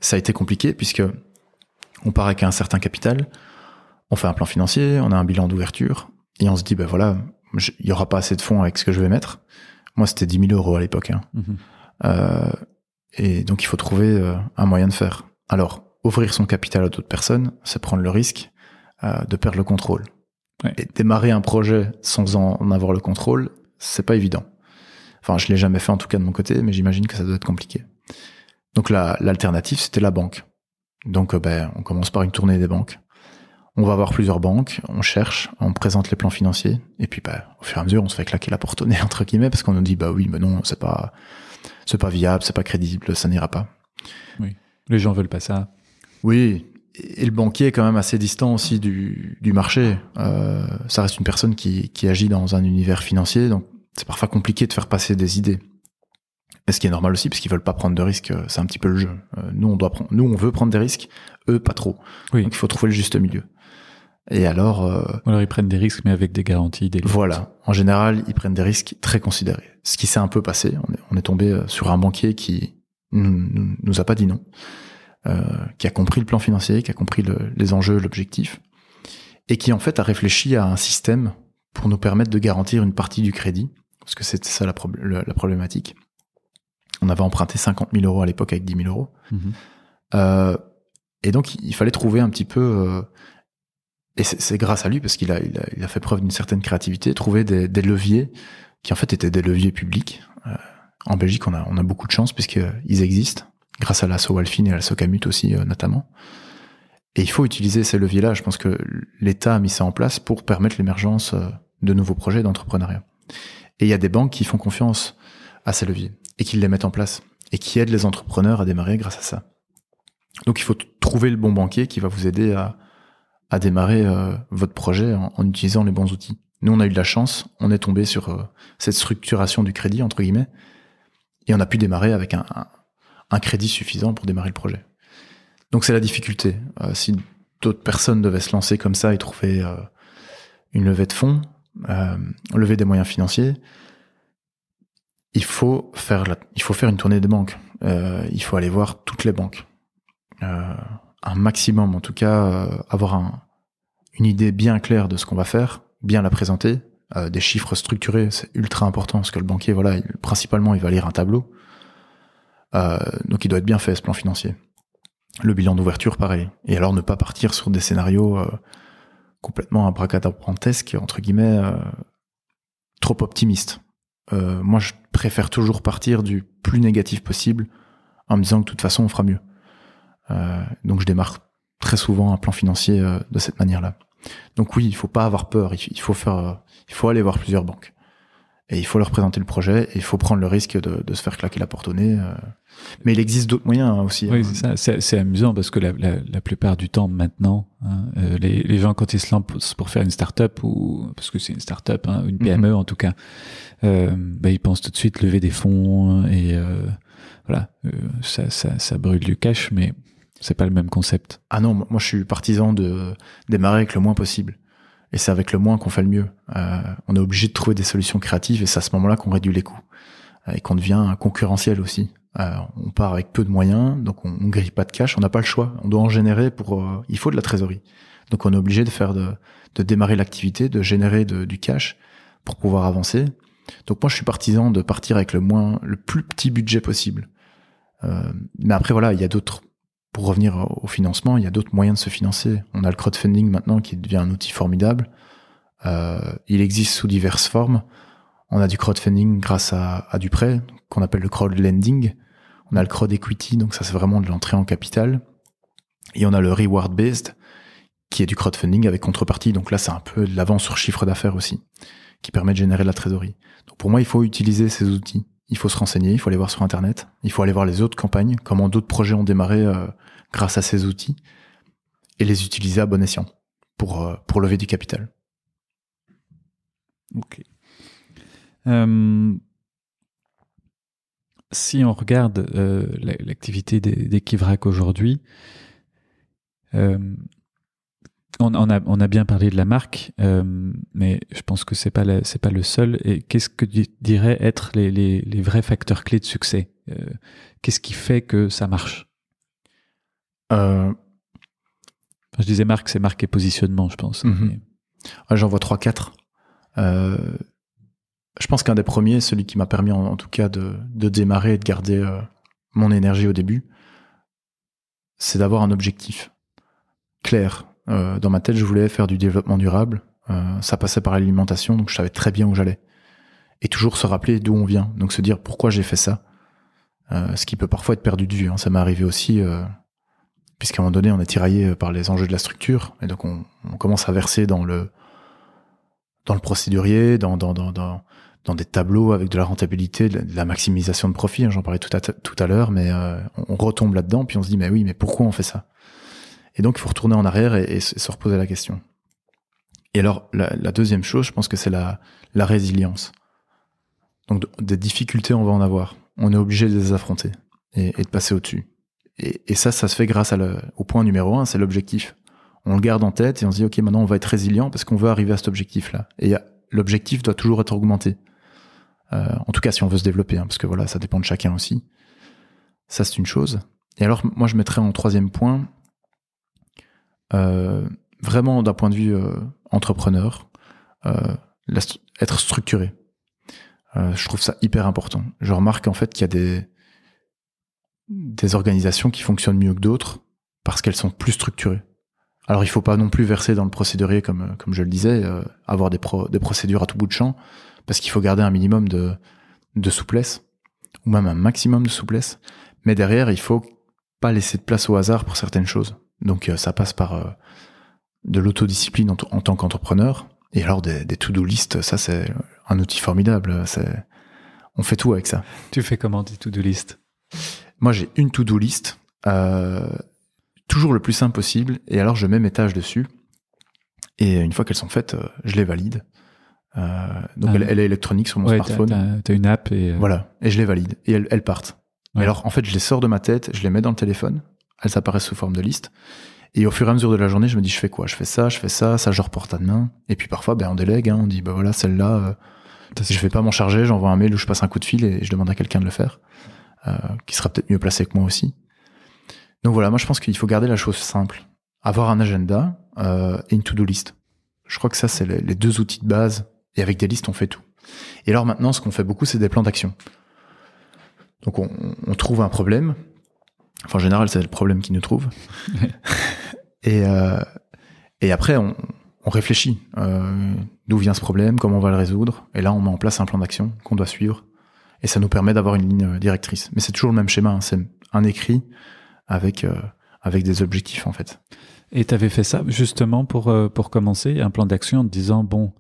ça a été compliqué, puisque on part avec un certain capital, on fait un plan financier, on a un bilan d'ouverture, et on se dit, il y aura pas assez de fonds avec ce que je vais mettre. Moi, c'était 10 000 euros à l'époque. Hein. Mmh. Et donc, il faut trouver un moyen de faire. Alors, ouvrir son capital à d'autres personnes, c'est prendre le risque de perdre le contrôle. Ouais. Et démarrer un projet sans en avoir le contrôle, c'est pas évident. Enfin, je l'ai jamais fait en tout cas de mon côté, mais j'imagine que ça doit être compliqué. Donc, l'alternative, c'était la banque. Donc, on commence par une tournée des banques. On va voir plusieurs banques, on cherche, on présente les plans financiers, et puis, au fur et à mesure, on se fait claquer la porte au nez, entre guillemets, parce qu'on nous dit, oui, mais non, c'est pas viable, c'est pas crédible, ça n'ira pas. Oui. Les gens veulent pas ça. Oui. Et le banquier est quand même assez distant aussi du marché. Ça reste une personne qui agit dans un univers financier, donc c'est parfois compliqué de faire passer des idées. Mais ce qui est normal aussi, parce qu'ils veulent pas prendre de risques, c'est un petit peu le jeu. Nous, on veut prendre des risques, eux, pas trop. Oui. Donc, il faut trouver le juste milieu. Et alors... Alors, ils prennent des risques, mais avec des garanties, des limites. Voilà. En général, ils prennent des risques très considérés. Ce qui s'est un peu passé, on est tombé sur un banquier qui nous a pas dit non, qui a compris le plan financier, qui a compris les enjeux, l'objectif, et qui, en fait, a réfléchi à un système pour nous permettre de garantir une partie du crédit, parce que c'était ça la problématique. On avait emprunté 50 000 euros à l'époque avec 10 000 euros. Mmh. Et donc, il fallait trouver un petit peu... et c'est grâce à lui, parce qu'il a fait preuve d'une certaine créativité, trouver des leviers qui, en fait, étaient des leviers publics. En Belgique, on a beaucoup de chance, puisqu'ils existent, grâce à l'asso Walfin et à l'asso Camut aussi, notamment. Et il faut utiliser ces leviers-là. Je pense que l'État a mis ça en place pour permettre l'émergence de nouveaux projets d'entrepreneuriat. Et il y a des banques qui font confiance à ces leviers et qui les mettent en place et qui aident les entrepreneurs à démarrer grâce à ça. Donc il faut trouver le bon banquier qui va vous aider à démarrer votre projet en utilisant les bons outils. Nous, on a eu de la chance, on est tombé sur cette structuration du crédit, entre guillemets, et on a pu démarrer avec un crédit suffisant pour démarrer le projet. Donc c'est la difficulté. Si d'autres personnes devaient se lancer comme ça et trouver une levée de fonds, lever des moyens financiers, il faut faire une tournée de banques. Il faut aller voir toutes les banques. Un maximum, en tout cas, avoir une idée bien claire de ce qu'on va faire, bien la présenter, des chiffres structurés, c'est ultra important parce que le banquier, voilà, principalement, il va lire un tableau. Donc il doit être bien fait, ce plan financier. Le bilan d'ouverture, pareil. Et alors ne pas partir sur des scénarios complètement abracadabrantesques, entre guillemets, trop optimistes. Moi, je préfère toujours partir du plus négatif possible en me disant que de toute façon, on fera mieux. Donc je démarre très souvent un plan financier de cette manière-là. Donc oui, il faut pas avoir peur. Il faut aller voir plusieurs banques. Et il faut leur présenter le projet, et il faut prendre le risque de se faire claquer la porte au nez. Mais il existe d'autres moyens aussi. Oui, c'est ça. C'est amusant parce que la plupart du temps maintenant, les gens quand ils se lancent pour faire une start-up, ou parce que c'est une start-up, une PME en tout cas, ils pensent tout de suite lever des fonds et voilà, ça brûle du cash, mais c'est pas le même concept. Ah non, moi je suis partisan de démarrer avec le moins possible. Et c'est avec le moins qu'on fait le mieux. On est obligé de trouver des solutions créatives et c'est à ce moment-là qu'on réduit les coûts et qu'on devient concurrentiel aussi. On part avec peu de moyens, donc on grille pas de cash, on n'a pas le choix. On doit en générer il faut de la trésorerie. Donc on est obligé de démarrer l'activité, de générer du cash pour pouvoir avancer. Donc moi je suis partisan de partir avec le plus petit budget possible. Mais après voilà, il y a d'autres. Pour revenir au financement, il y a d'autres moyens de se financer. On a le crowdfunding maintenant qui devient un outil formidable. Il existe sous diverses formes. On a du crowdfunding grâce à du prêt, qu'on appelle le crowdlending. On a le crowd equity, donc ça c'est vraiment de l'entrée en capital. Et on a le reward based, qui est du crowdfunding avec contrepartie. Donc là c'est un peu de l'avance sur chiffre d'affaires aussi, qui permet de générer de la trésorerie. Donc pour moi il faut utiliser ces outils. Il faut se renseigner, il faut aller voir sur Internet, il faut aller voir les autres campagnes, comment d'autres projets ont démarré grâce à ces outils, et les utiliser à bon escient pour lever du capital. Ok. Si on regarde l'activité d'Equivrac aujourd'hui, on a bien parlé de la marque, mais je pense que c'est pas le seul. Et qu'est-ce que tu dirais être les vrais facteurs clés de succès? Qu'est-ce qui fait que ça marche? Je disais marque, c'est marque et positionnement, je pense. Mm-hmm. J'en vois 3-4. Je pense qu'un des premiers, celui qui m'a permis en tout cas de démarrer et de garder mon énergie au début, c'est d'avoir un objectif clair. Dans ma tête, je voulais faire du développement durable. Ça passait par l'alimentation, donc je savais très bien où j'allais. Et toujours se rappeler d'où on vient. Donc se dire pourquoi j'ai fait ça. Ce qui peut parfois être perdu de vue. Ça m'est arrivé aussi, puisqu'à un moment donné, on est tiraillé par les enjeux de la structure. Et donc on commence à verser dans le procédurier, dans des tableaux avec de la rentabilité, de la maximisation de profit. J'en parlais tout à l'heure, mais on retombe là-dedans, puis on se dit, mais pourquoi on fait ça? Et donc, il faut retourner en arrière et se reposer la question. Et alors, la deuxième chose, je pense que c'est la résilience. Donc, des difficultés, on va en avoir. On est obligé de les affronter et de passer au-dessus. Et ça se fait grâce au point numéro 1, c'est l'objectif. On le garde en tête et on se dit, OK, maintenant, on va être résilient parce qu'on veut arriver à cet objectif-là. Et l'objectif doit toujours être augmenté. En tout cas, si on veut se développer, parce que voilà, ça dépend de chacun aussi. Ça, c'est une chose. Et alors, moi, je mettrais en troisième point... vraiment d'un point de vue entrepreneur, être structuré. Je trouve ça hyper important. Je remarque en fait qu'il y a des organisations qui fonctionnent mieux que d'autres parce qu'elles sont plus structurées. Alors il faut pas non plus verser dans le procédurier comme je le disais, avoir des procédures à tout bout de champ, parce qu'il faut garder un minimum de souplesse, ou même un maximum de souplesse. Mais derrière, il faut pas laisser de place au hasard pour certaines choses. Donc ça passe par de l'autodiscipline en tant qu'entrepreneur. Et alors des to-do list, ça c'est un outil formidable. On fait tout avec ça. Tu fais comment tes to-do list? Moi j'ai une to-do list, toujours le plus simple possible. Et alors je mets mes tâches dessus. Et une fois qu'elles sont faites, je les valide. Donc elle est électronique sur mon smartphone. T'as une app et... Voilà, et je les valide. Et elles partent. Ouais. Et alors en fait je les sors de ma tête, je les mets dans le téléphone. Elles apparaissent sous forme de liste. Et au fur et à mesure de la journée, je me dis, je fais quoi? Je fais ça, ça je reporte à demain. Et puis parfois, on délègue, on dit, voilà, celle-là, Je vais pas m'en charger, j'envoie un mail ou je passe un coup de fil et je demande à quelqu'un de le faire, qui sera peut-être mieux placé que moi aussi. Donc voilà, moi je pense qu'il faut garder la chose simple. Avoir un agenda et une to-do list. Je crois que ça, c'est les deux outils de base. Et avec des listes, on fait tout. Et alors maintenant, ce qu'on fait beaucoup, c'est des plans d'action. Donc on trouve un problème. Enfin, en général, c'est le problème qui nous trouve. et après, on réfléchit. D'où vient ce problème, comment on va le résoudre. Et là, on met en place un plan d'action qu'on doit suivre. Et ça nous permet d'avoir une ligne directrice. Mais c'est toujours le même schéma. Hein. C'est un écrit avec des objectifs, en fait. Et tu avais fait ça justement pour commencer, un plan d'action en te disant, bon,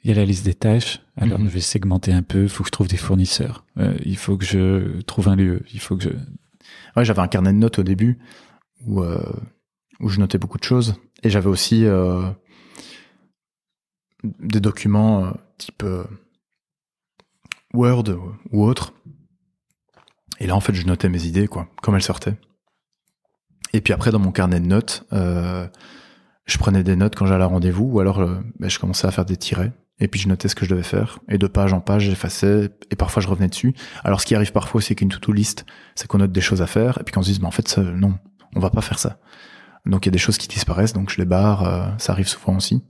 il y a la liste des tâches, alors je vais segmenter un peu, il faut que je trouve des fournisseurs, il faut que je trouve un lieu, il faut que je... Ouais, j'avais un carnet de notes au début où je notais beaucoup de choses. Et j'avais aussi des documents type Word ou autre. Et là, en fait, je notais mes idées, quoi, comme elles sortaient. Et puis après, dans mon carnet de notes, je prenais des notes quand j'allais à rendez-vous, ou alors je commençais à faire des tirets. Et puis je notais ce que je devais faire. Et de page en page, j'effaçais. Et parfois, je revenais dessus. Alors, ce qui arrive parfois, c'est qu'une to-do list, c'est qu'on note des choses à faire. Et puis qu'on se dise, en fait, ça, non, on va pas faire ça. Donc, il y a des choses qui disparaissent. Donc, je les barre. Ça arrive souvent aussi.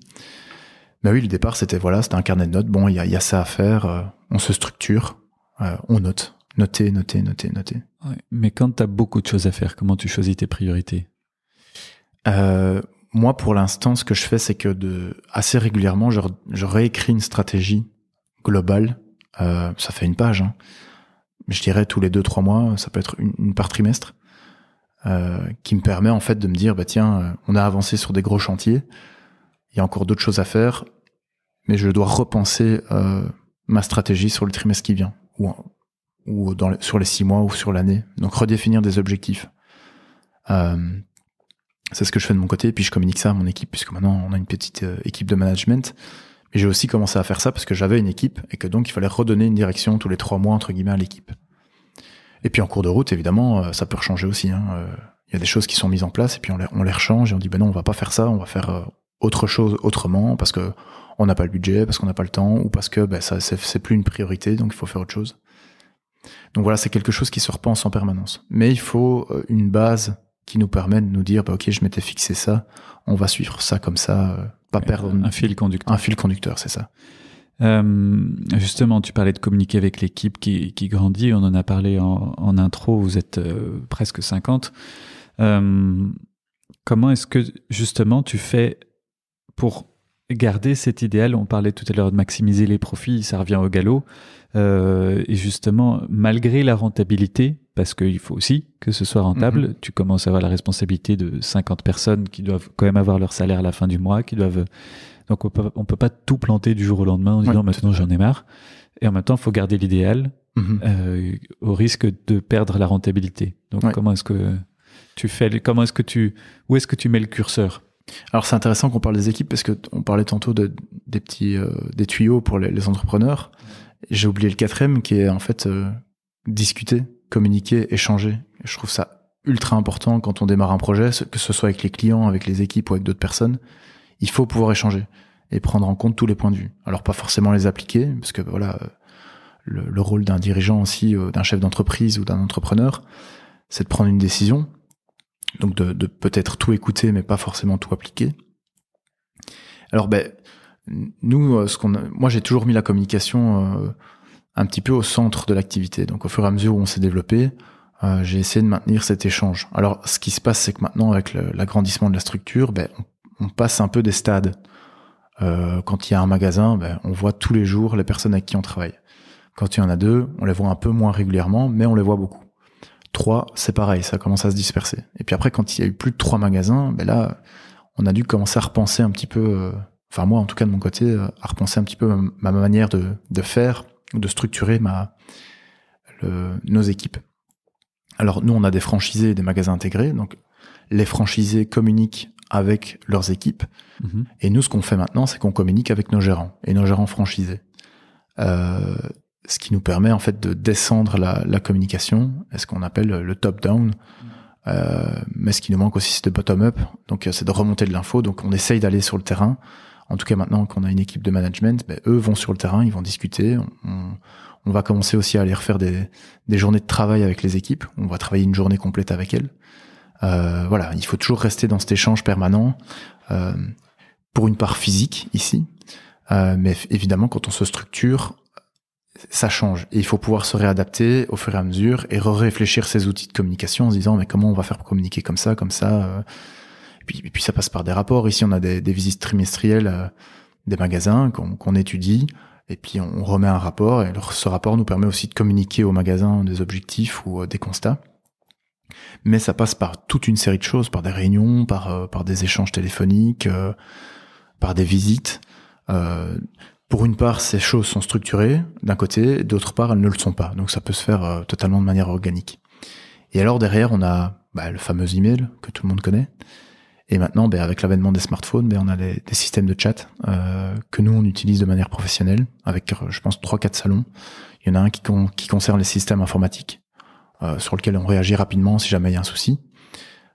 Mais oui, le départ, c'était un carnet de notes. Bon, il y a ça à faire. On se structure. On note. Noter. Ouais, mais quand tu as beaucoup de choses à faire, comment tu choisis tes priorités ? Moi, pour l'instant, ce que je fais, c'est que assez régulièrement, je réécris une stratégie globale. Ça fait une page. Hein. Je dirais tous les 2-3 mois, ça peut être une par trimestre, qui me permet en fait de me dire, tiens, on a avancé sur des gros chantiers, il y a encore d'autres choses à faire, mais je dois repenser ma stratégie sur le trimestre qui vient, ou sur les 6 mois ou sur l'année. Donc redéfinir des objectifs. C'est ce que je fais de mon côté, et puis je communique ça à mon équipe, puisque maintenant on a une petite équipe de management. Mais j'ai aussi commencé à faire ça parce que j'avais une équipe, et que donc il fallait redonner une direction tous les 3 mois, entre guillemets, à l'équipe. Et puis en cours de route, évidemment, ça peut changer aussi. Hein. Il y a des choses qui sont mises en place, et puis on les rechange, et on dit, non, on va pas faire ça, on va faire autre chose autrement, parce que on n'a pas le budget, parce qu'on n'a pas le temps, ou parce que ça c'est plus une priorité, donc il faut faire autre chose. Donc voilà, c'est quelque chose qui se repense en permanence. Mais il faut une base qui nous permet de nous dire, ok, je m'étais fixé ça, on va suivre ça comme ça, pas perdre un fil conducteur. Un fil conducteur, c'est ça. Justement, tu parlais de communiquer avec l'équipe qui grandit, on en a parlé en intro, vous êtes presque 50. Comment est-ce que justement tu fais pour garder cet idéal? On parlait tout à l'heure de maximiser les profits, ça revient au galop. Et justement, malgré la rentabilité, parce qu'il faut aussi que ce soit rentable, tu commences à avoir la responsabilité de 50 personnes qui doivent quand même avoir leur salaire à la fin du mois, qui doivent... Donc on peut pas tout planter du jour au lendemain en disant maintenant j'en ai marre. Et en même temps, il faut garder l'idéal au risque de perdre la rentabilité. Donc comment est-ce que tu fais, où est-ce que tu mets le curseur? Alors c'est intéressant qu'on parle des équipes parce que on parlait tantôt des petits des tuyaux pour les entrepreneurs. J'ai oublié le 4e qui est en fait discuter, communiquer, échanger. Et je trouve ça ultra important quand on démarre un projet, que ce soit avec les clients, avec les équipes ou avec d'autres personnes. Il faut pouvoir échanger et prendre en compte tous les points de vue. Alors pas forcément les appliquer, parce que voilà, le rôle d'un dirigeant aussi, d'un chef d'entreprise ou d'un entrepreneur, c'est de prendre une décision. Donc de peut-être tout écouter, mais pas forcément tout appliquer. Alors nous, moi j'ai toujours mis la communication un petit peu au centre de l'activité. Donc au fur et à mesure où on s'est développé, j'ai essayé de maintenir cet échange. Alors ce qui se passe, c'est que maintenant avec l'agrandissement de la structure, on passe un peu des stades. Quand il y a un magasin, on voit tous les jours les personnes avec qui on travaille. Quand il y en a 2, on les voit un peu moins régulièrement, mais on les voit beaucoup. 3, c'est pareil, ça commence à se disperser. Et puis après, quand il y a eu plus de 3 magasins, là, on a dû commencer à repenser un petit peu, enfin moi en tout cas de mon côté, à repenser un petit peu ma manière de faire, de structurer nos équipes. Alors nous, on a des franchisés et des magasins intégrés, donc les franchisés communiquent avec leurs équipes, et nous, ce qu'on fait maintenant, c'est qu'on communique avec nos gérants, et nos gérants franchisés. Ce qui nous permet en fait de descendre la communication, ce qu'on appelle le top-down, mais ce qui nous manque aussi, c'est le bottom-up, donc c'est de remonter de l'info, donc on essaye d'aller sur le terrain, En tout cas, maintenant qu'on a une équipe de management, eux vont sur le terrain, ils vont discuter. On va commencer aussi à aller refaire des journées de travail avec les équipes. On va travailler une journée complète avec elles. Voilà, il faut toujours rester dans cet échange permanent, pour une part physique ici, mais évidemment quand on se structure, ça change et il faut pouvoir se réadapter au fur et à mesure et réfléchir ces outils de communication en se disant mais comment on va faire pour communiquer comme ça. Et puis ça passe par des rapports. Ici on a des visites trimestrielles des magasins qu'on étudie et puis on remet un rapport et ce rapport nous permet aussi de communiquer au magasin des objectifs ou des constats. Mais ça passe par toute une série de choses, par des réunions, par des échanges téléphoniques, par des visites. Pour une part, ces choses sont structurées d'un côté, d'autre part, elles ne le sont pas. Donc ça peut se faire totalement de manière organique. Et alors derrière, on a le fameux email que tout le monde connaît. Et maintenant, avec l'avènement des smartphones, on a des systèmes de chat que nous, on utilise de manière professionnelle, avec, je pense, 3-4 salons. Il y en a un qui concerne les systèmes informatiques, sur lequel on réagit rapidement si jamais il y a un souci,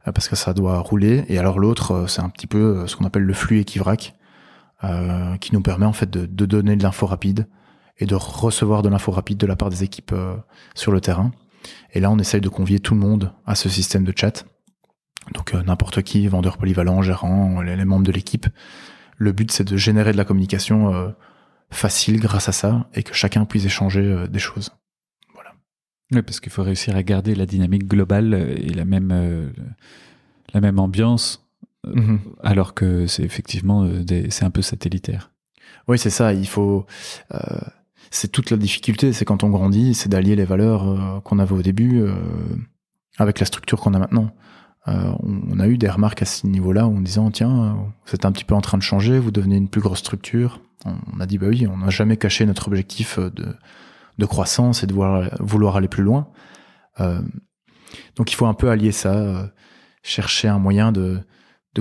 parce que ça doit rouler. Et alors l'autre, c'est un petit peu ce qu'on appelle le flux équivrac, qui nous permet en fait de donner de l'info rapide et de recevoir de l'info rapide de la part des équipes sur le terrain. Et là, on essaye de convier tout le monde à ce système de chat. Donc n'importe qui, vendeur polyvalent, gérant, les membres de l'équipe. Le but, c'est de générer de la communication facile grâce à ça et que chacun puisse échanger des choses. Voilà. Oui, parce qu'il faut réussir à garder la dynamique globale et la même ambiance. Alors que c'est effectivement c'est un peu satellitaire. Oui, c'est ça. Il faut. C'est toute la difficulté. C'est quand on grandit, c'est d'allier les valeurs qu'on avait au début avec la structure qu'on a maintenant. On a eu des remarques à ce niveau-là en disant tiens, vous êtes un petit peu en train de changer, vous devenez une plus grosse structure. On a dit oui, on n'a jamais caché notre objectif de croissance et de vouloir aller plus loin. Donc il faut un peu allier ça, chercher un moyen de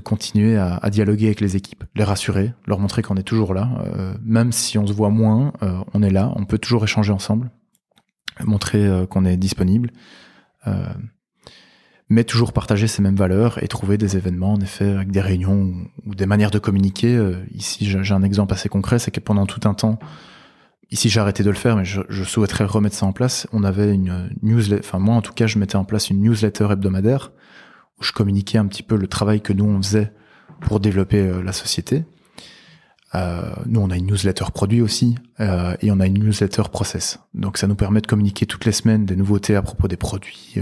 continuer à dialoguer avec les équipes, les rassurer, leur montrer qu'on est toujours là, même si on se voit moins, on est là, on peut toujours échanger ensemble, montrer qu'on est disponible, mais toujours partager ces mêmes valeurs et trouver des événements, en effet, avec des réunions ou des manières de communiquer. Ici, j'ai un exemple assez concret, c'est que pendant tout un temps, ici j'ai arrêté de le faire, mais je souhaiterais remettre ça en place, on avait une newsletter, enfin moi en tout cas, je mettais en place une newsletter hebdomadaire, où je communiquais un petit peu le travail que nous on faisait pour développer la société. Nous on a une newsletter produit aussi et on a une newsletter process. Donc ça nous permet de communiquer toutes les semaines des nouveautés à propos des produits,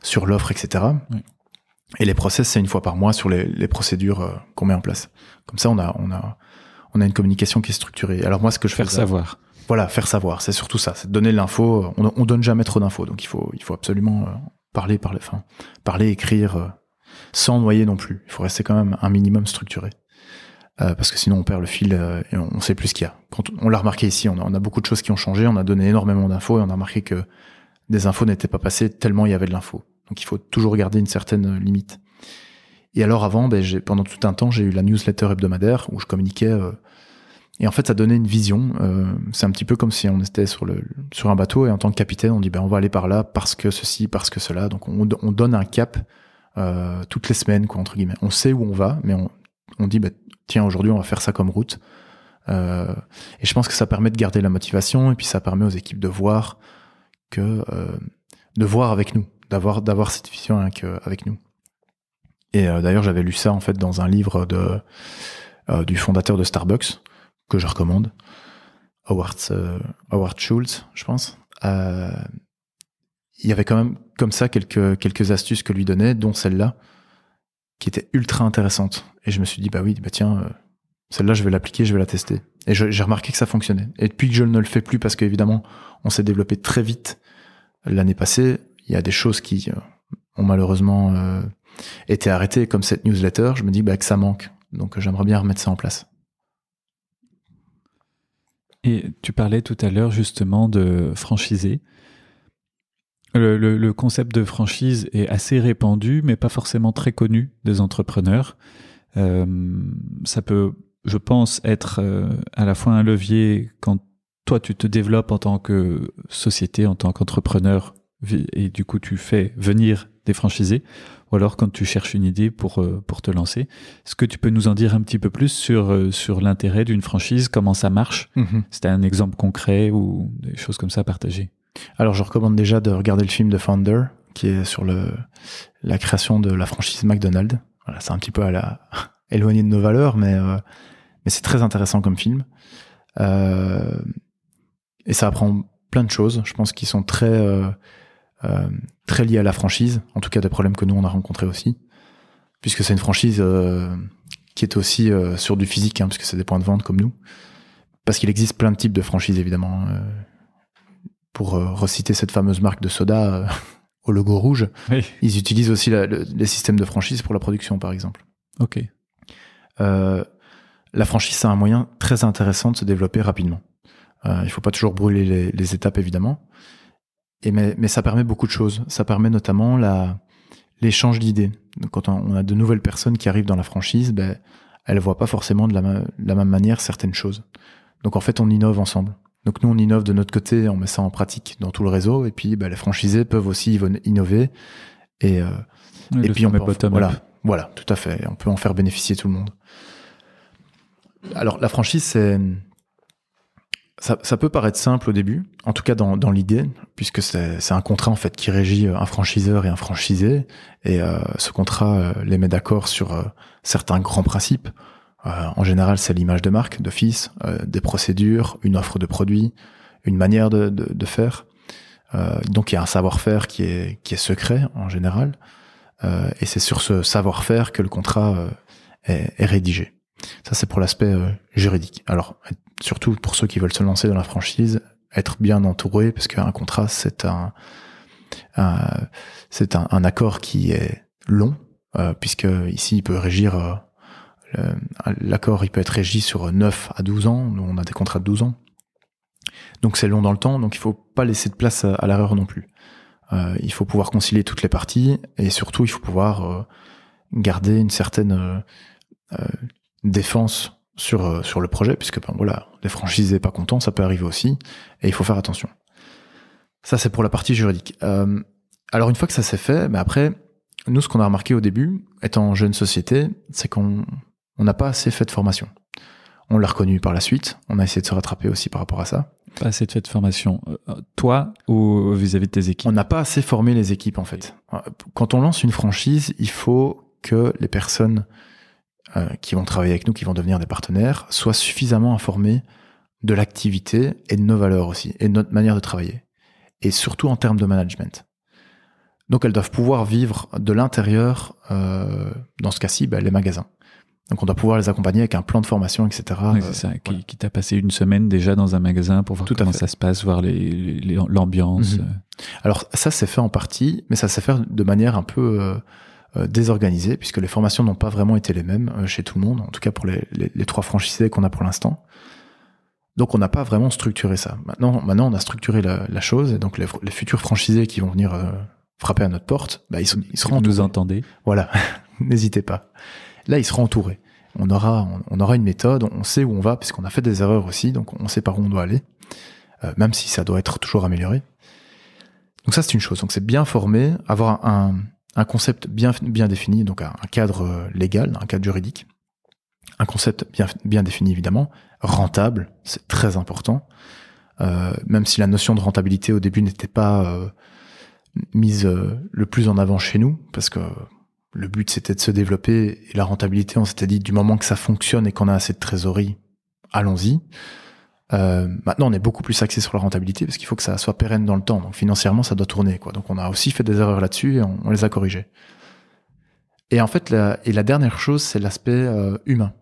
sur l'offre, etc. Oui. Et les process c'est une fois par mois sur les procédures qu'on met en place. Comme ça on a une communication qui est structurée. Alors moi ce que je fais savoir. Voilà, faire savoir, c'est surtout ça, c'est de donner l'info. On donne jamais trop d'infos, donc il faut absolument parler, écrire, sans noyer non plus. Il faut rester quand même un minimum structuré. Parce que sinon on perd le fil et on sait plus ce qu'il y a. Quand on l'a remarqué ici, on a beaucoup de choses qui ont changé, on a donné énormément d'infos et on a remarqué que des infos n'étaient pas passées tellement il y avait de l'info. Donc il faut toujours garder une certaine limite. Et alors avant, pendant tout un temps, j'ai eu la newsletter hebdomadaire où je communiquais et en fait ça donnait une vision. C'est un petit peu comme si on était sur un bateau et en tant que capitaine on dit on va aller par là parce que ceci, parce que cela. Donc on donne un cap toutes les semaines, quoi, entre guillemets. On sait où on va, mais on dit tiens, aujourd'hui on va faire ça comme route. Et je pense que ça permet de garder la motivation et puis ça permet aux équipes de voir avec nous, d'avoir cette vision avec nous. Et d'ailleurs j'avais lu ça en fait dans un livre du fondateur de Starbucks que je recommande, Howard Schultz, je pense. Il y avait quand même comme ça quelques astuces que lui donnait, dont celle-là, qui était ultra intéressante. Et je me suis dit, tiens, celle-là, je vais l'appliquer, je vais la tester. Et j'ai remarqué que ça fonctionnait. Et depuis que je ne le fais plus, parce qu'évidemment, on s'est développé très vite l'année passée, il y a des choses qui ont malheureusement été arrêtées, comme cette newsletter. Je me dis que ça manque. Donc j'aimerais bien remettre ça en place. Et tu parlais tout à l'heure justement de franchisé. Le concept de franchise est assez répandu, mais pas forcément très connu des entrepreneurs. Ça peut, je pense, être à la fois un levier quand toi tu te développes en tant que société, en tant qu'entrepreneur et du coup tu fais venir des franchisés, ou alors quand tu cherches une idée pour te lancer. Est-ce que tu peux nous en dire un petit peu plus sur l'intérêt d'une franchise, comment ça marche? C'était un exemple concret ou des choses comme ça à partager? Alors, je recommande déjà de regarder le film de Founder, qui est sur la création de la franchise McDonald's. Voilà, c'est un petit peu éloigné de nos valeurs, mais c'est très intéressant comme film. Et ça apprend plein de choses, je pense, qui sont très liées à la franchise, en tout cas des problèmes que nous on a rencontrés aussi, puisque c'est une franchise qui est aussi sur du physique, puisque c'est des points de vente comme nous, parce qu'il existe plein de types de franchises évidemment. Pour reciter cette fameuse marque de soda au logo rouge, oui. Ils utilisent aussi les systèmes de franchise pour la production, par exemple. Ok. La franchise, c'est un moyen très intéressant de se développer rapidement. Il faut pas toujours brûler les étapes, évidemment. Mais ça permet beaucoup de choses. Ça permet notamment l'échange d'idées. Donc, quand on a de nouvelles personnes qui arrivent dans la franchise, elles voient pas forcément de la même manière certaines choses. Donc en fait, on innove ensemble. Donc nous, on innove de notre côté, on met ça en pratique dans tout le réseau, et puis les franchisés peuvent aussi innover. Et puis on peut voilà, tout à fait. On peut en faire bénéficier tout le monde. Alors la franchise, ça peut paraître simple au début, en tout cas dans l'idée, puisque c'est un contrat en fait qui régit un franchiseur et un franchisé, et ce contrat les met d'accord sur certains grands principes. En général, c'est l'image de marque d'office, des procédures, une offre de produits, une manière de faire. Donc il y a un savoir-faire qui est secret en général, et c'est sur ce savoir-faire que le contrat est rédigé. Ça, c'est pour l'aspect juridique. Alors, surtout pour ceux qui veulent se lancer dans la franchise, être bien entouré, parce qu'un contrat, c'est un accord qui est long, puisque ici, il peut régir... l'accord, il peut être régi sur 9 à 12 ans. Nous, on a des contrats de 12 ans. Donc, c'est long dans le temps. Donc, il faut pas laisser de place à l'erreur non plus. Il faut pouvoir concilier toutes les parties. Et surtout, il faut pouvoir garder une certaine défense sur le projet, puisque les franchisés pas contents, ça peut arriver aussi. Et il faut faire attention. Ça, c'est pour la partie juridique. Alors, une fois que ça s'est fait, après, nous, ce qu'on a remarqué au début, étant jeune société, c'est qu'on n'a pas assez fait de formation. On l'a reconnu par la suite. On a essayé de se rattraper aussi par rapport à ça. Pas assez de formation. Toi ou vis-à-vis de tes équipes? On n'a pas assez formé les équipes, en fait. Quand on lance une franchise, il faut que les personnes qui vont travailler avec nous, qui vont devenir des partenaires, soient suffisamment informées de l'activité et de nos valeurs aussi, et de notre manière de travailler. Et surtout en termes de management. Donc elles doivent pouvoir vivre de l'intérieur, dans ce cas-ci, les magasins. Donc on doit pouvoir les accompagner avec un plan de formation, etc. Oui, c'est ça, qui t'a passé une semaine déjà dans un magasin pour voir comment ça se passe, voir l'ambiance. Alors ça, c'est fait en partie, mais ça s'est fait de manière un peu désorganisée, puisque les formations n'ont pas vraiment été les mêmes chez tout le monde, en tout cas pour les 3 franchisés qu'on a pour l'instant. Donc on n'a pas vraiment structuré ça. Maintenant on a structuré la chose, et donc les futurs franchisés qui vont venir frapper à notre porte, ils seront entourés. Vous entendez? Voilà, n'hésitez pas. Là, ils seront entourés. On aura une méthode, on sait où on va, puisqu'on a fait des erreurs aussi, donc on sait par où on doit aller, même si ça doit être toujours amélioré. Donc ça, c'est une chose. Donc c'est bien formé, avoir un concept bien défini, donc un cadre légal, un cadre juridique, un concept bien défini évidemment, rentable, c'est très important, même si la notion de rentabilité au début n'était pas mise le plus en avant chez nous, parce que le but c'était de se développer, et la rentabilité, on s'était dit du moment que ça fonctionne et qu'on a assez de trésorerie, allons-y. Maintenant on est beaucoup plus axé sur la rentabilité, parce qu'il faut que ça soit pérenne dans le temps, donc financièrement ça doit tourner, quoi. Donc on a aussi fait des erreurs là-dessus, et on les a corrigées. Et en fait, la dernière chose, c'est l'aspect humain.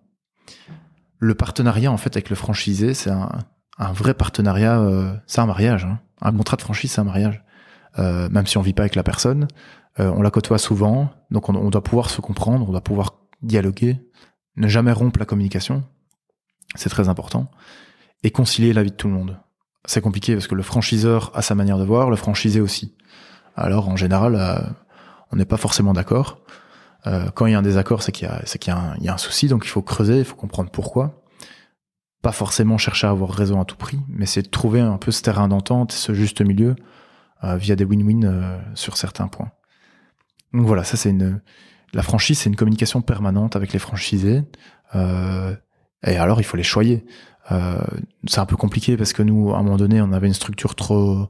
Le partenariat, en fait, avec le franchisé, c'est un vrai partenariat, c'est un mariage, un contrat de franchise, c'est un mariage. Même si on vit pas avec la personne, on la côtoie souvent, donc on doit pouvoir se comprendre, on doit pouvoir dialoguer, ne jamais rompre la communication, c'est très important, et concilier la vie de tout le monde. C'est compliqué parce que le franchiseur a sa manière de voir, le franchisé aussi. Alors en général, on n'est pas forcément d'accord. Quand il y a un désaccord, c'est qu'il y a un souci, donc il faut creuser, il faut comprendre pourquoi. Pas forcément chercher à avoir raison à tout prix, mais c'est de trouver un peu ce terrain d'entente, ce juste milieu, via des win-win sur certains points. Donc voilà, ça la franchise, c'est une communication permanente avec les franchisés. Et alors, il faut les choyer. C'est un peu compliqué parce que nous, à un moment donné, on avait une structure trop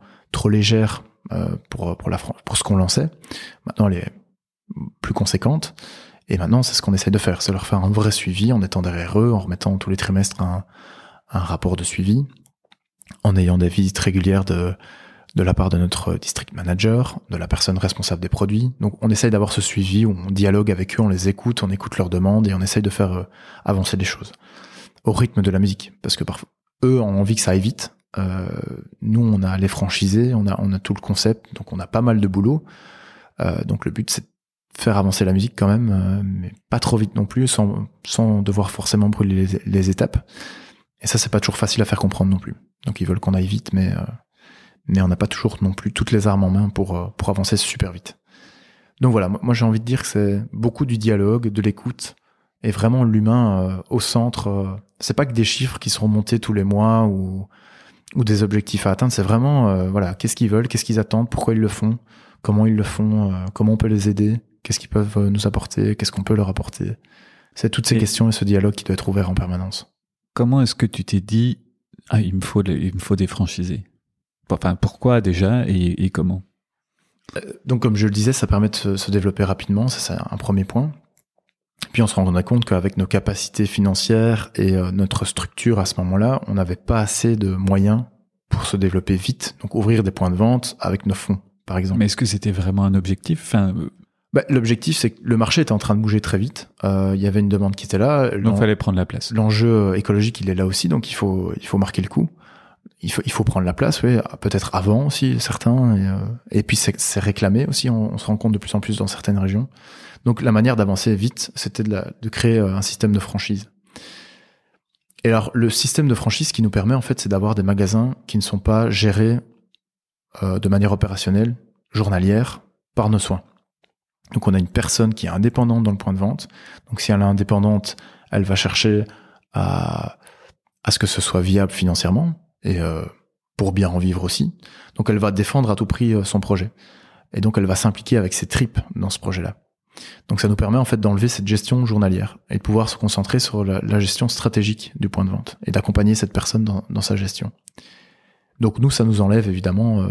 légère pour ce qu'on lançait. Maintenant, elle est plus conséquente. Et maintenant, c'est ce qu'on essaie de faire, c'est leur faire un vrai suivi en étant derrière eux, en remettant tous les trimestres un rapport de suivi, en ayant des visites régulières de la part de notre district manager, de la personne responsable des produits. Donc on essaye d'avoir ce suivi où on dialogue avec eux, on les écoute, on écoute leurs demandes et on essaye de faire avancer les choses au rythme de la musique. Parce que parfois, eux ont envie que ça aille vite. Nous, on a les franchisés, on a tout le concept, donc on a pas mal de boulot. Donc le but, c'est de faire avancer la musique quand même, mais pas trop vite non plus, sans devoir forcément brûler les étapes. Et ça, c'est pas toujours facile à faire comprendre non plus. Donc ils veulent qu'on aille vite, mais on n'a pas toujours non plus toutes les armes en main pour avancer super vite. Donc voilà, moi j'ai envie de dire que c'est beaucoup du dialogue, de l'écoute, et vraiment l'humain au centre. C'est pas que des chiffres qui seront montés tous les mois ou des objectifs à atteindre, c'est vraiment voilà, qu'est-ce qu'ils veulent, qu'est-ce qu'ils attendent, pourquoi ils le font, comment ils le font, comment on peut les aider, qu'est-ce qu'ils peuvent nous apporter, qu'est-ce qu'on peut leur apporter. C'est toutes ces questions et ce dialogue qui doit être ouvert en permanence. Comment est-ce que tu t'es dit il me faut des franchisés? Enfin, pourquoi déjà et comment? Donc, comme je le disais, ça permet de se développer rapidement, ça c'est un premier point. Puis on se rendait compte qu'avec nos capacités financières et notre structure à ce moment-là, on n'avait pas assez de moyens pour se développer vite. Donc ouvrir des points de vente avec nos fonds, par exemple. Mais est-ce que c'était vraiment un objectif? L'objectif, c'est que le marché était en train de bouger très vite. Il y avait une demande qui était là. Donc il fallait prendre la place. L'enjeu écologique, il est là aussi, donc il faut marquer le coup. Il faut prendre la place, oui, peut-être avant aussi, certains, et puis c'est réclamé aussi, on se rend compte de plus en plus dans certaines régions. Donc la manière d'avancer vite, c'était de créer un système de franchise. Et alors le système de franchise qui nous permet en fait, c'est d'avoir des magasins qui ne sont pas gérés de manière opérationnelle, journalière, par nos soins. Donc on a une personne qui est indépendante dans le point de vente. Donc si elle est indépendante, elle va chercher à ce que ce soit viable financièrement et pour bien en vivre aussi. Donc elle va défendre à tout prix son projet. Et donc elle va s'impliquer avec ses tripes dans ce projet-là. Donc ça nous permet en fait d'enlever cette gestion journalière et de pouvoir se concentrer sur la gestion stratégique du point de vente et d'accompagner cette personne dans sa gestion. Donc nous, ça nous enlève évidemment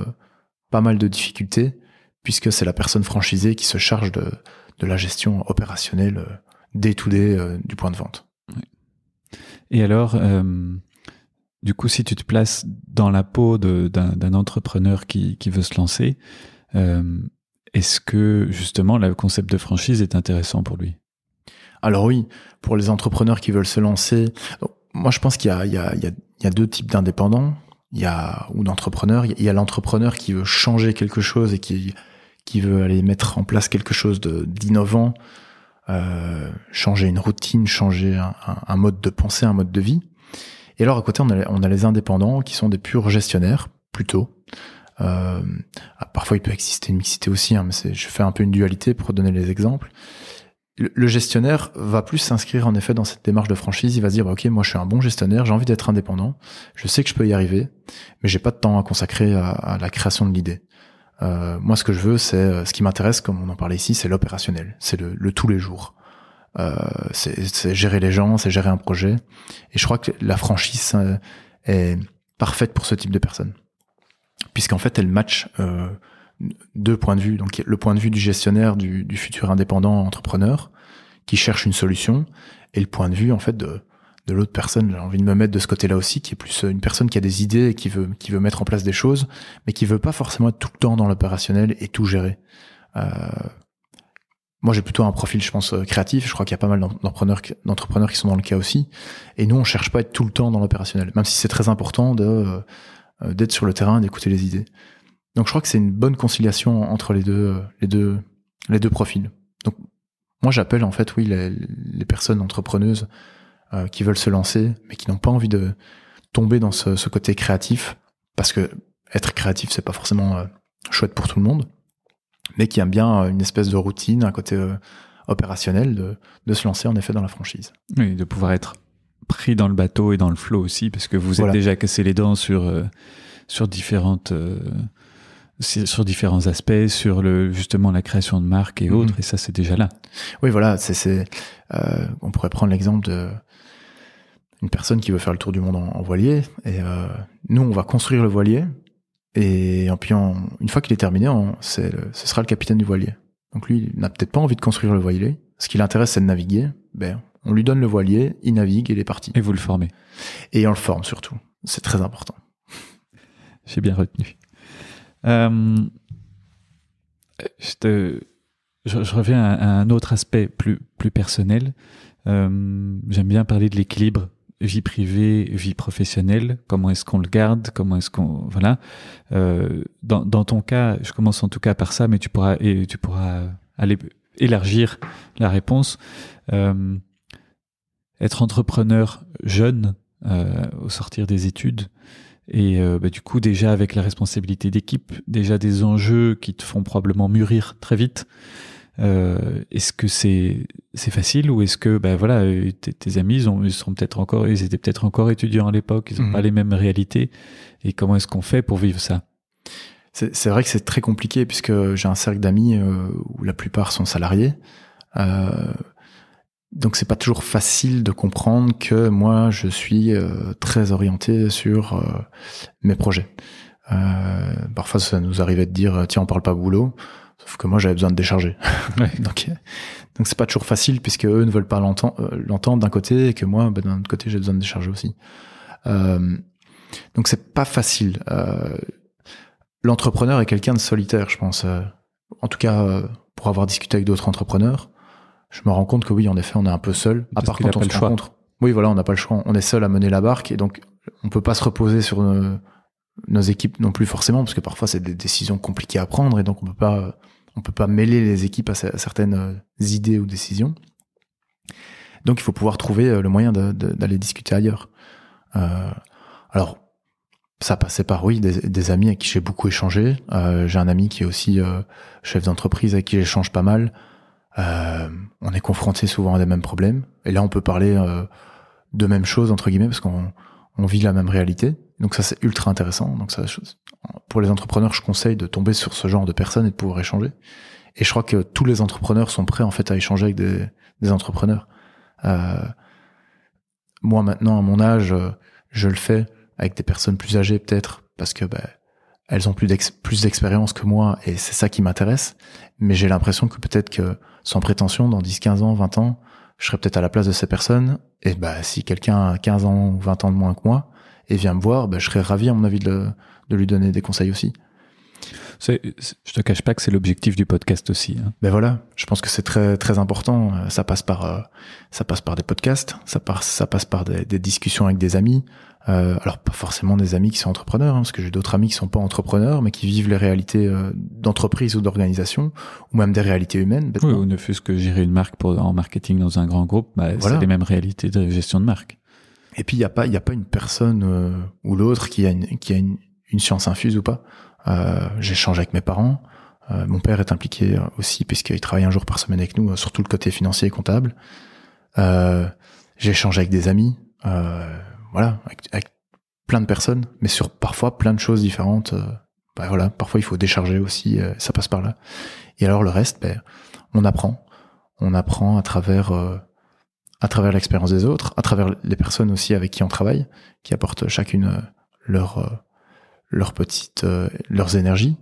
pas mal de difficultés puisque c'est la personne franchisée qui se charge de la gestion opérationnelle day-to-day du point de vente. Et alors, du coup, si tu te places dans la peau d'un entrepreneur qui veut se lancer, est-ce que justement le concept de franchise est intéressant pour lui? Alors oui, pour les entrepreneurs qui veulent se lancer, moi je pense qu'il y a deux types d'indépendants, ou d'entrepreneurs. Il y a l'entrepreneur qui veut changer quelque chose et qui veut aller mettre en place quelque chose d'innovant, changer une routine, changer un mode de pensée, un mode de vie. Et alors à côté, on a les indépendants qui sont des purs gestionnaires, plutôt. Parfois il peut exister une mixité aussi, mais je fais un peu une dualité pour donner les exemples. Le gestionnaire va plus s'inscrire en effet dans cette démarche de franchise. Il va se dire ok, moi je suis un bon gestionnaire, j'ai envie d'être indépendant, je sais que je peux y arriver, mais j'ai pas de temps à consacrer à la création de l'idée. Moi ce que je veux, c'est ce qui m'intéresse, comme on en parlait ici, c'est l'opérationnel, c'est le tous les jours. C'est gérer les gens, c'est gérer un projet, et je crois que la franchise est parfaite pour ce type de personnes. Puisqu'en fait, elle match deux points de vue. Donc, le point de vue du gestionnaire, du futur indépendant entrepreneur, qui cherche une solution, et le point de vue, en fait, de l'autre personne. J'ai envie de me mettre de ce côté-là aussi, qui est plus une personne qui a des idées et qui veut mettre en place des choses, mais qui veut pas forcément être tout le temps dans l'opérationnel et tout gérer. Moi, j'ai plutôt un profil, je pense, créatif. Je crois qu'il y a pas mal d'entrepreneurs qui sont dans le cas aussi. Et nous, on cherche pas à être tout le temps dans l'opérationnel, même si c'est très important d'être sur le terrain et d'écouter les idées. Donc je crois que c'est une bonne conciliation entre les deux profils. Donc moi j'appelle en fait les personnes entrepreneuses qui veulent se lancer mais qui n'ont pas envie de tomber dans ce côté créatif, parce que être créatif c'est pas forcément chouette pour tout le monde, mais qui aiment bien une espèce de routine, un côté opérationnel de se lancer en effet dans la franchise. Oui, de pouvoir être pris dans le bateau et dans le flow aussi, parce que vous êtes déjà cassé les dents sur différentes sur différents aspects, sur justement la création de marque et autres, et ça c'est déjà là. Oui, voilà, on pourrait prendre l'exemple de une personne qui veut faire le tour du monde en voilier, et nous on va construire le voilier, et puis une fois qu'il est terminé, ce sera le capitaine du voilier. Donc lui, il n'a peut-être pas envie de construire le voilier, ce qui l'intéresse c'est de naviguer, on lui donne le voilier, il navigue, il est parti. Et vous le formez. Et on le forme surtout, c'est très important. J'ai bien retenu. Je reviens à un autre aspect plus personnel. J'aime bien parler de l'équilibre vie privée, vie professionnelle. Comment est-ce qu'on le garde? Comment est-ce qu'on... Voilà. Dans ton cas, je commence en tout cas par ça, mais tu pourras aller élargir la réponse. Être entrepreneur jeune, au sortir des études, et du coup déjà avec la responsabilité d'équipe, déjà des enjeux qui te font probablement mûrir très vite, est-ce que c'est facile, ou est-ce que tes amis ils étaient peut-être encore étudiants à l'époque, ils n'ont pas les mêmes réalités, et comment est-ce qu'on fait pour vivre ça? C'est vrai que c'est très compliqué, puisque j'ai un cercle d'amis où la plupart sont salariés, donc c'est pas toujours facile de comprendre que moi je suis très orienté sur mes projets. Parfois ça nous arrivait de dire tiens, on parle pas boulot, sauf que moi j'avais besoin de décharger. Ouais. donc c'est pas toujours facile, puisque eux ne veulent pas l'entendre d'un côté, et que moi d'un autre côté j'ai besoin de décharger aussi. Donc c'est pas facile. L'entrepreneur est quelqu'un de solitaire, je pense. En tout cas, pour avoir discuté avec d'autres entrepreneurs, je me rends compte que oui, en effet, on est un peu seul. À part quand on se rencontre. Oui, voilà, on n'a pas le choix. On est seul à mener la barque, et donc on peut pas se reposer sur nos équipes non plus forcément, parce que parfois c'est des décisions compliquées à prendre, et donc on peut pas mêler les équipes à certaines idées ou décisions. Donc il faut pouvoir trouver le moyen d'aller discuter ailleurs. Alors ça passait par des amis avec qui j'ai beaucoup échangé. J'ai un ami qui est aussi chef d'entreprise, avec qui j'échange pas mal. On est confronté souvent à des mêmes problèmes, et là on peut parler de même chose entre guillemets, parce qu'on vit la même réalité, donc ça c'est ultra intéressant. Donc ça, pour les entrepreneurs, je conseille de tomber sur ce genre de personnes et de pouvoir échanger, et je crois que tous les entrepreneurs sont prêts en fait à échanger avec des entrepreneurs. Moi maintenant à mon âge, je le fais avec des personnes plus âgées peut-être, parce que elles ont plus d'expérience que moi, et c'est ça qui m'intéresse. Mais j'ai l'impression que peut-être que, sans prétention, dans 10, 15 ans, 20 ans, je serai peut-être à la place de ces personnes. Et si quelqu'un a 15 ans ou 20 ans de moins que moi et vient me voir, je serais ravi, à mon avis, de lui donner des conseils aussi. Je te cache pas que c'est l'objectif du podcast aussi. Hein. Voilà, je pense que c'est très très important. Ça passe par des podcasts, ça passe par des discussions avec des amis. Alors pas forcément des amis qui sont entrepreneurs, parce que j'ai d'autres amis qui sont pas entrepreneurs, mais qui vivent les réalités d'entreprise ou d'organisation, ou même des réalités humaines. Oui, ou ne fût-ce que gérer une marque en marketing dans un grand groupe, voilà. C'est les mêmes réalités de gestion de marque. Et puis il y a pas une personne ou l'autre qui a une science infuse ou pas. J'échange avec mes parents. Mon père est impliqué aussi, puisqu'il travaille un jour par semaine avec nous, sur tout le côté financier et comptable. J'échange avec des amis. Voilà, avec plein de personnes, mais sur parfois plein de choses différentes. Voilà, parfois il faut décharger aussi, ça passe par là. Et alors le reste, on apprend à travers l'expérience des autres, à travers les personnes aussi avec qui on travaille, qui apportent chacune leurs énergies.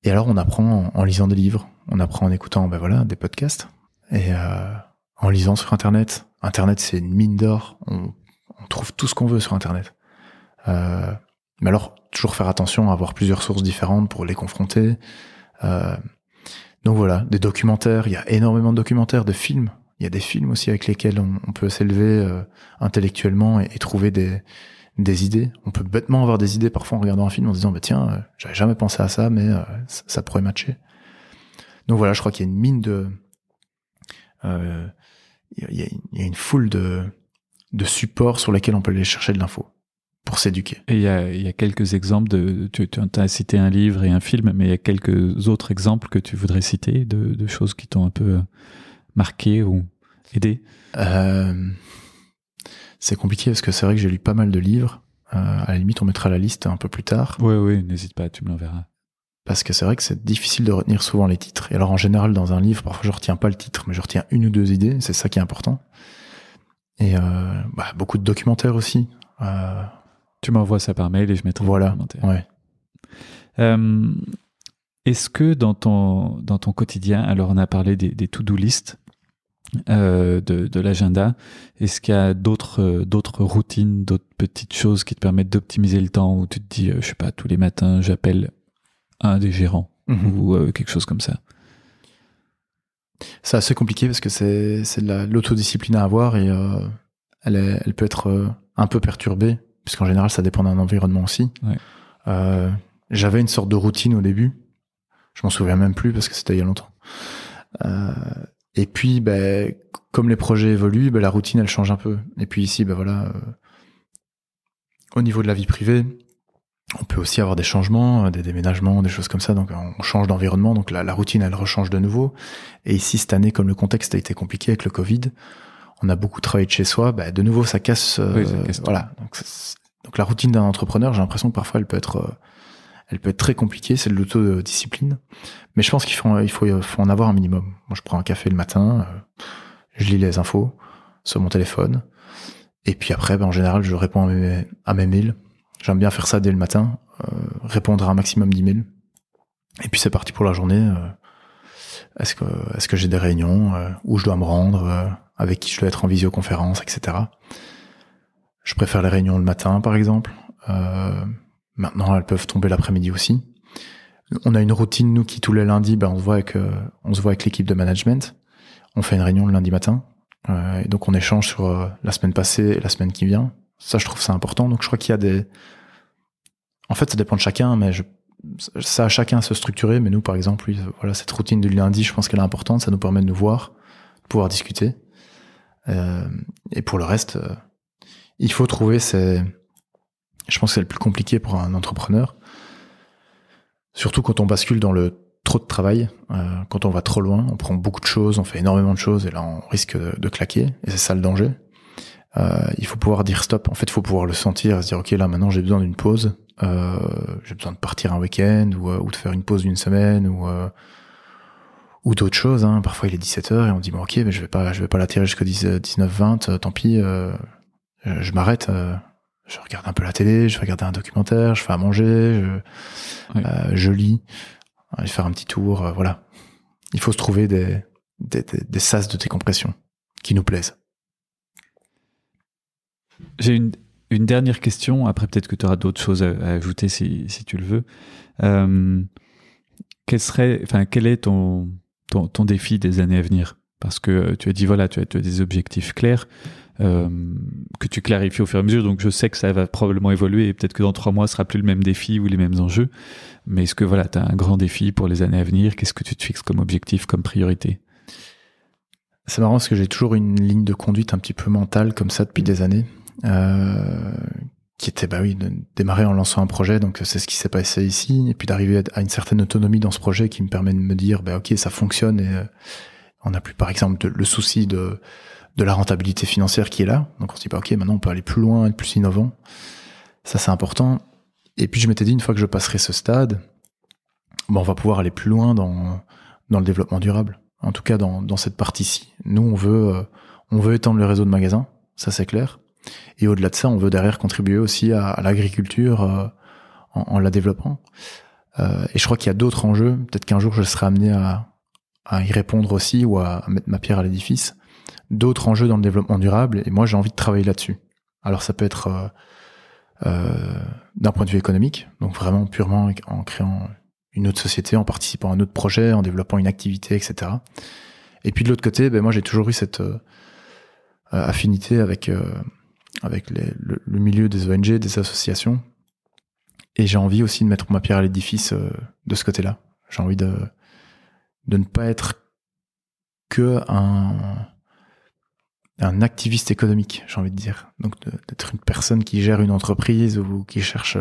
Et alors on apprend en lisant des livres, on apprend en écoutant des podcasts, et en lisant sur Internet. Internet, c'est une mine d'or. On trouve tout ce qu'on veut sur Internet. Mais alors, toujours faire attention à avoir plusieurs sources différentes pour les confronter. Donc voilà, des documentaires. Il y a énormément de documentaires, de films. Il y a des films aussi avec lesquels on peut s'élever intellectuellement et trouver des idées. On peut bêtement avoir des idées parfois en regardant un film, en se disant tiens, j'avais jamais pensé à ça, mais ça pourrait matcher. Donc voilà, je crois qu'il y a une mine il y a une foule de supports sur lesquels on peut aller chercher de l'info pour s'éduquer. Et il y a quelques exemples tu as cité un livre et un film, mais il y a quelques autres exemples que tu voudrais citer de choses qui t'ont un peu marqué ou aidé? C'est compliqué, parce que c'est vrai que j'ai lu pas mal de livres. À la limite, on mettra la liste un peu plus tard. Oui, n'hésite pas, tu me l'enverras. parce que c'est vrai que c'est difficile de retenir souvent les titres. Et alors en général, dans un livre, parfois je retiens pas le titre, mais je retiens une ou deux idées, c'est ça qui est important. Et beaucoup de documentaires aussi. Tu m'envoies ça par mail et je mettrai voilà, le commentaire. Ouais. Est-ce que dans ton quotidien, alors on a parlé des to-do list, de l'agenda, est-ce qu'il y a d'autres routines, d'autres petites choses qui te permettent d'optimiser le temps, où tu te dis, je sais pas, tous les matins j'appelle un des gérants ou quelque chose comme ça? C'est assez compliqué parce que c'est de l'autodiscipline à avoir et elle peut être un peu perturbée, puisqu'en général ça dépend d'un environnement aussi. Ouais. J'avais une sorte de routine au début, je m'en souviens même plus parce que c'était il y a longtemps. Et puis, comme les projets évoluent, la routine elle change un peu. Et puis ici, au niveau de la vie privée, on peut aussi avoir des changements, des déménagements, des choses comme ça. Donc on change d'environnement, donc la routine elle rechange de nouveau. Et ici cette année, comme le contexte a été compliqué avec le Covid, on a beaucoup travaillé de chez soi. De nouveau, ça casse. Voilà. Donc la routine d'un entrepreneur, j'ai l'impression que parfois elle peut être très compliquée. C'est de l'autodiscipline. Mais je pense qu'il faut en avoir un minimum. Moi, je prends un café le matin, je lis les infos sur mon téléphone, et puis après, en général, je réponds à mes mails. J'aime bien faire ça dès le matin, répondre à un maximum d'emails. Et puis c'est parti pour la journée. Est-ce que j'ai des réunions où je dois me rendre, avec qui je dois être en visioconférence, etc. Je préfère les réunions le matin, par exemple. Maintenant, elles peuvent tomber l'après-midi aussi. On a une routine, nous, qui tous les lundis, on se voit avec l'équipe de management. On fait une réunion le lundi matin. Et donc, on échange sur la semaine passée et la semaine qui vient. Ça, je trouve ça important. Donc, je crois qu'il y a en fait, ça dépend de chacun, mais ça à chacun à se structurer. Mais nous, par exemple, cette routine du lundi, je pense qu'elle est importante. Ça nous permet de nous voir, de pouvoir discuter. Et pour le reste, il faut trouver je pense que c'est le plus compliqué pour un entrepreneur. Surtout quand on bascule dans le trop de travail, quand on va trop loin, on prend beaucoup de choses, on fait énormément de choses, et là, on risque de claquer. Et c'est ça le danger. Il faut pouvoir dire stop. En fait, il faut pouvoir le sentir et se dire, OK, là, maintenant, j'ai besoin d'une pause. J'ai besoin de partir un week-end ou de faire une pause d'une semaine ou d'autres choses. Hein. Parfois, il est 17h et on dit, OK, mais je vais pas la tirer jusqu'à 19-20, tant pis, je m'arrête, je regarde un peu la télé, je vais regarder un documentaire, je fais à manger, je lis, je vais faire un petit tour, voilà. Il faut se trouver des sas de décompression qui nous plaisent. J'ai une dernière question, après peut-être que tu auras d'autres choses à ajouter si tu le veux. Quel est ton défi des années à venir? Parce que tu as dit, voilà, tu as des objectifs clairs, que tu clarifies au fur et à mesure, donc je sais que ça va probablement évoluer et peut-être que dans 3 mois ce sera plus le même défi ou les mêmes enjeux, mais est-ce que tu as un grand défi pour les années à venir? Qu'est-ce que tu te fixes comme objectif, comme priorité? C'est marrant parce que j'ai toujours une ligne de conduite un petit peu mentale comme ça depuis des années, qui était de démarrer en lançant un projet, donc c'est ce qui s'est passé ici, et puis d'arriver à une certaine autonomie dans ce projet qui me permet de me dire OK, ça fonctionne, et on n'a plus par exemple le souci de la rentabilité financière qui est là, donc on se dit OK, maintenant on peut aller plus loin, être plus innovant. Ça, c'est important. Et puis je m'étais dit, une fois que je passerai ce stade, on va pouvoir aller plus loin dans le développement durable, en tout cas dans cette partie-ci. Nous, on veut étendre le réseau de magasins, ça c'est clair. Et au-delà de ça, on veut derrière contribuer aussi à l'agriculture en la développant. Et je crois qu'il y a d'autres enjeux. Peut-être qu'un jour, je serai amené à y répondre aussi ou à mettre ma pierre à l'édifice. D'autres enjeux dans le développement durable. Et moi, j'ai envie de travailler là-dessus. Alors, ça peut être d'un point de vue économique, donc vraiment purement en créant une autre société, en participant à un autre projet, en développant une activité, etc. Et puis de l'autre côté, moi, j'ai toujours eu cette affinité avec le milieu des ONG, des associations, et j'ai envie aussi de mettre ma pierre à l'édifice de ce côté-là. J'ai envie de ne pas être que un activiste économique, j'ai envie de dire. Donc d'être une personne qui gère une entreprise ou qui cherche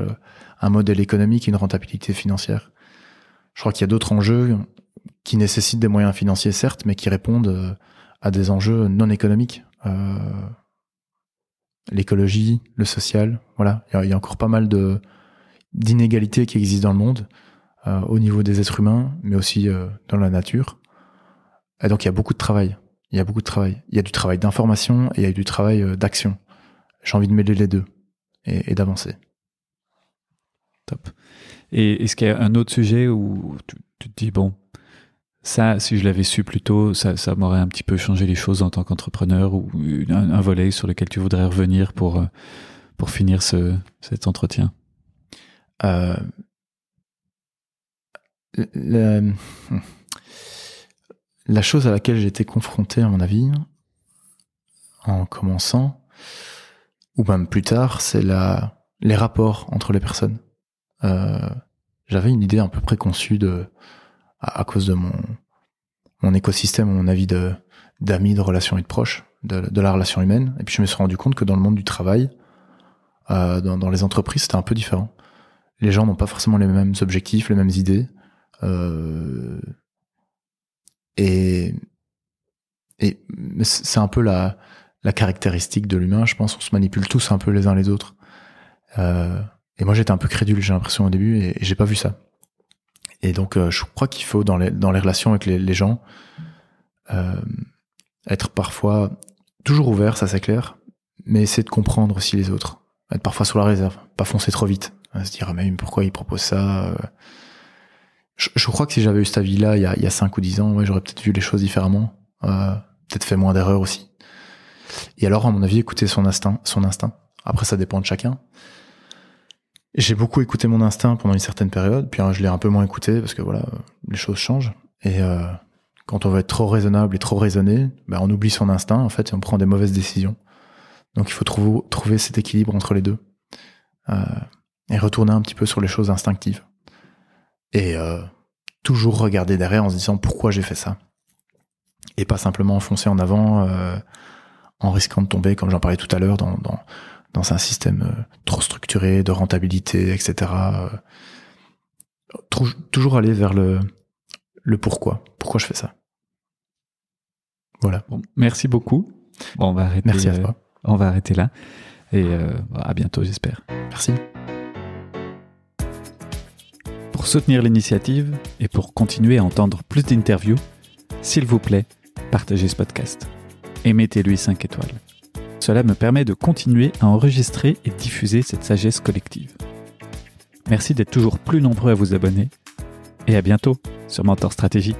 un modèle économique, une rentabilité financière. Je crois qu'il y a d'autres enjeux qui nécessitent des moyens financiers, certes, mais qui répondent à des enjeux non économiques. L'écologie, le social, voilà. Il y a encore pas mal d'inégalités qui existent dans le monde. au niveau des êtres humains, mais aussi dans la nature. Et donc il y a beaucoup de travail. Il y a du travail d'information et il y a du travail d'action. J'ai envie de mêler les deux et d'avancer. Top. Et est-ce qu'il y a un autre sujet où tu te dis, bon, ça, si je l'avais su plus tôt, ça m'aurait un petit peu changé les choses en tant qu'entrepreneur, ou un volet sur lequel tu voudrais revenir pour finir cet entretien? La chose à laquelle j'ai été confronté, à mon avis, en commençant, ou même plus tard, c'est les rapports entre les personnes. J'avais une idée un peu préconçue à cause de mon écosystème, à mon avis, d'amis, de relations et de proches, de la relation humaine. Et puis je me suis rendu compte que dans le monde du travail, dans les entreprises, c'était un peu différent. Les gens n'ont pas forcément les mêmes objectifs, les mêmes idées. Et c'est un peu la caractéristique de l'humain, je pense. On se manipule tous un peu les uns les autres. Et moi, j'étais un peu crédule, j'ai l'impression, au début, et j'ai pas vu ça. Et donc, je crois qu'il faut, dans les relations avec les gens, être parfois toujours ouvert, ça c'est clair, mais essayer de comprendre aussi les autres. Être parfois sur la réserve, pas foncer trop vite. Se dire, mais pourquoi il propose ça? Je crois que si j'avais eu cette avis-là il y a 5 ou 10 ans, ouais, j'aurais peut-être vu les choses différemment, peut-être fait moins d'erreurs aussi. Et alors, à mon avis, écouter son instinct. Après, ça dépend de chacun. J'ai beaucoup écouté mon instinct pendant une certaine période, puis je l'ai un peu moins écouté parce que voilà, les choses changent. Et quand on veut être trop raisonnable et trop raisonné, on oublie son instinct en fait et on prend des mauvaises décisions. Donc il faut trouver cet équilibre entre les deux et retourner un petit peu sur les choses instinctives. Et toujours regarder derrière en se disant pourquoi j'ai fait ça. Et pas simplement foncer en avant en risquant de tomber, comme j'en parlais tout à l'heure, dans un système trop structuré, de rentabilité, etc. Toujours aller vers le pourquoi. Pourquoi je fais ça. Voilà. Bon, merci beaucoup. Bon, on va arrêter. Merci à toi. On va arrêter là. Et à bientôt, j'espère. Merci. Pour soutenir l'initiative et pour continuer à entendre plus d'interviews, s'il vous plaît, partagez ce podcast et mettez-lui 5 étoiles. Cela me permet de continuer à enregistrer et diffuser cette sagesse collective. Merci d'être toujours plus nombreux à vous abonner et à bientôt sur Mentor Stratégie.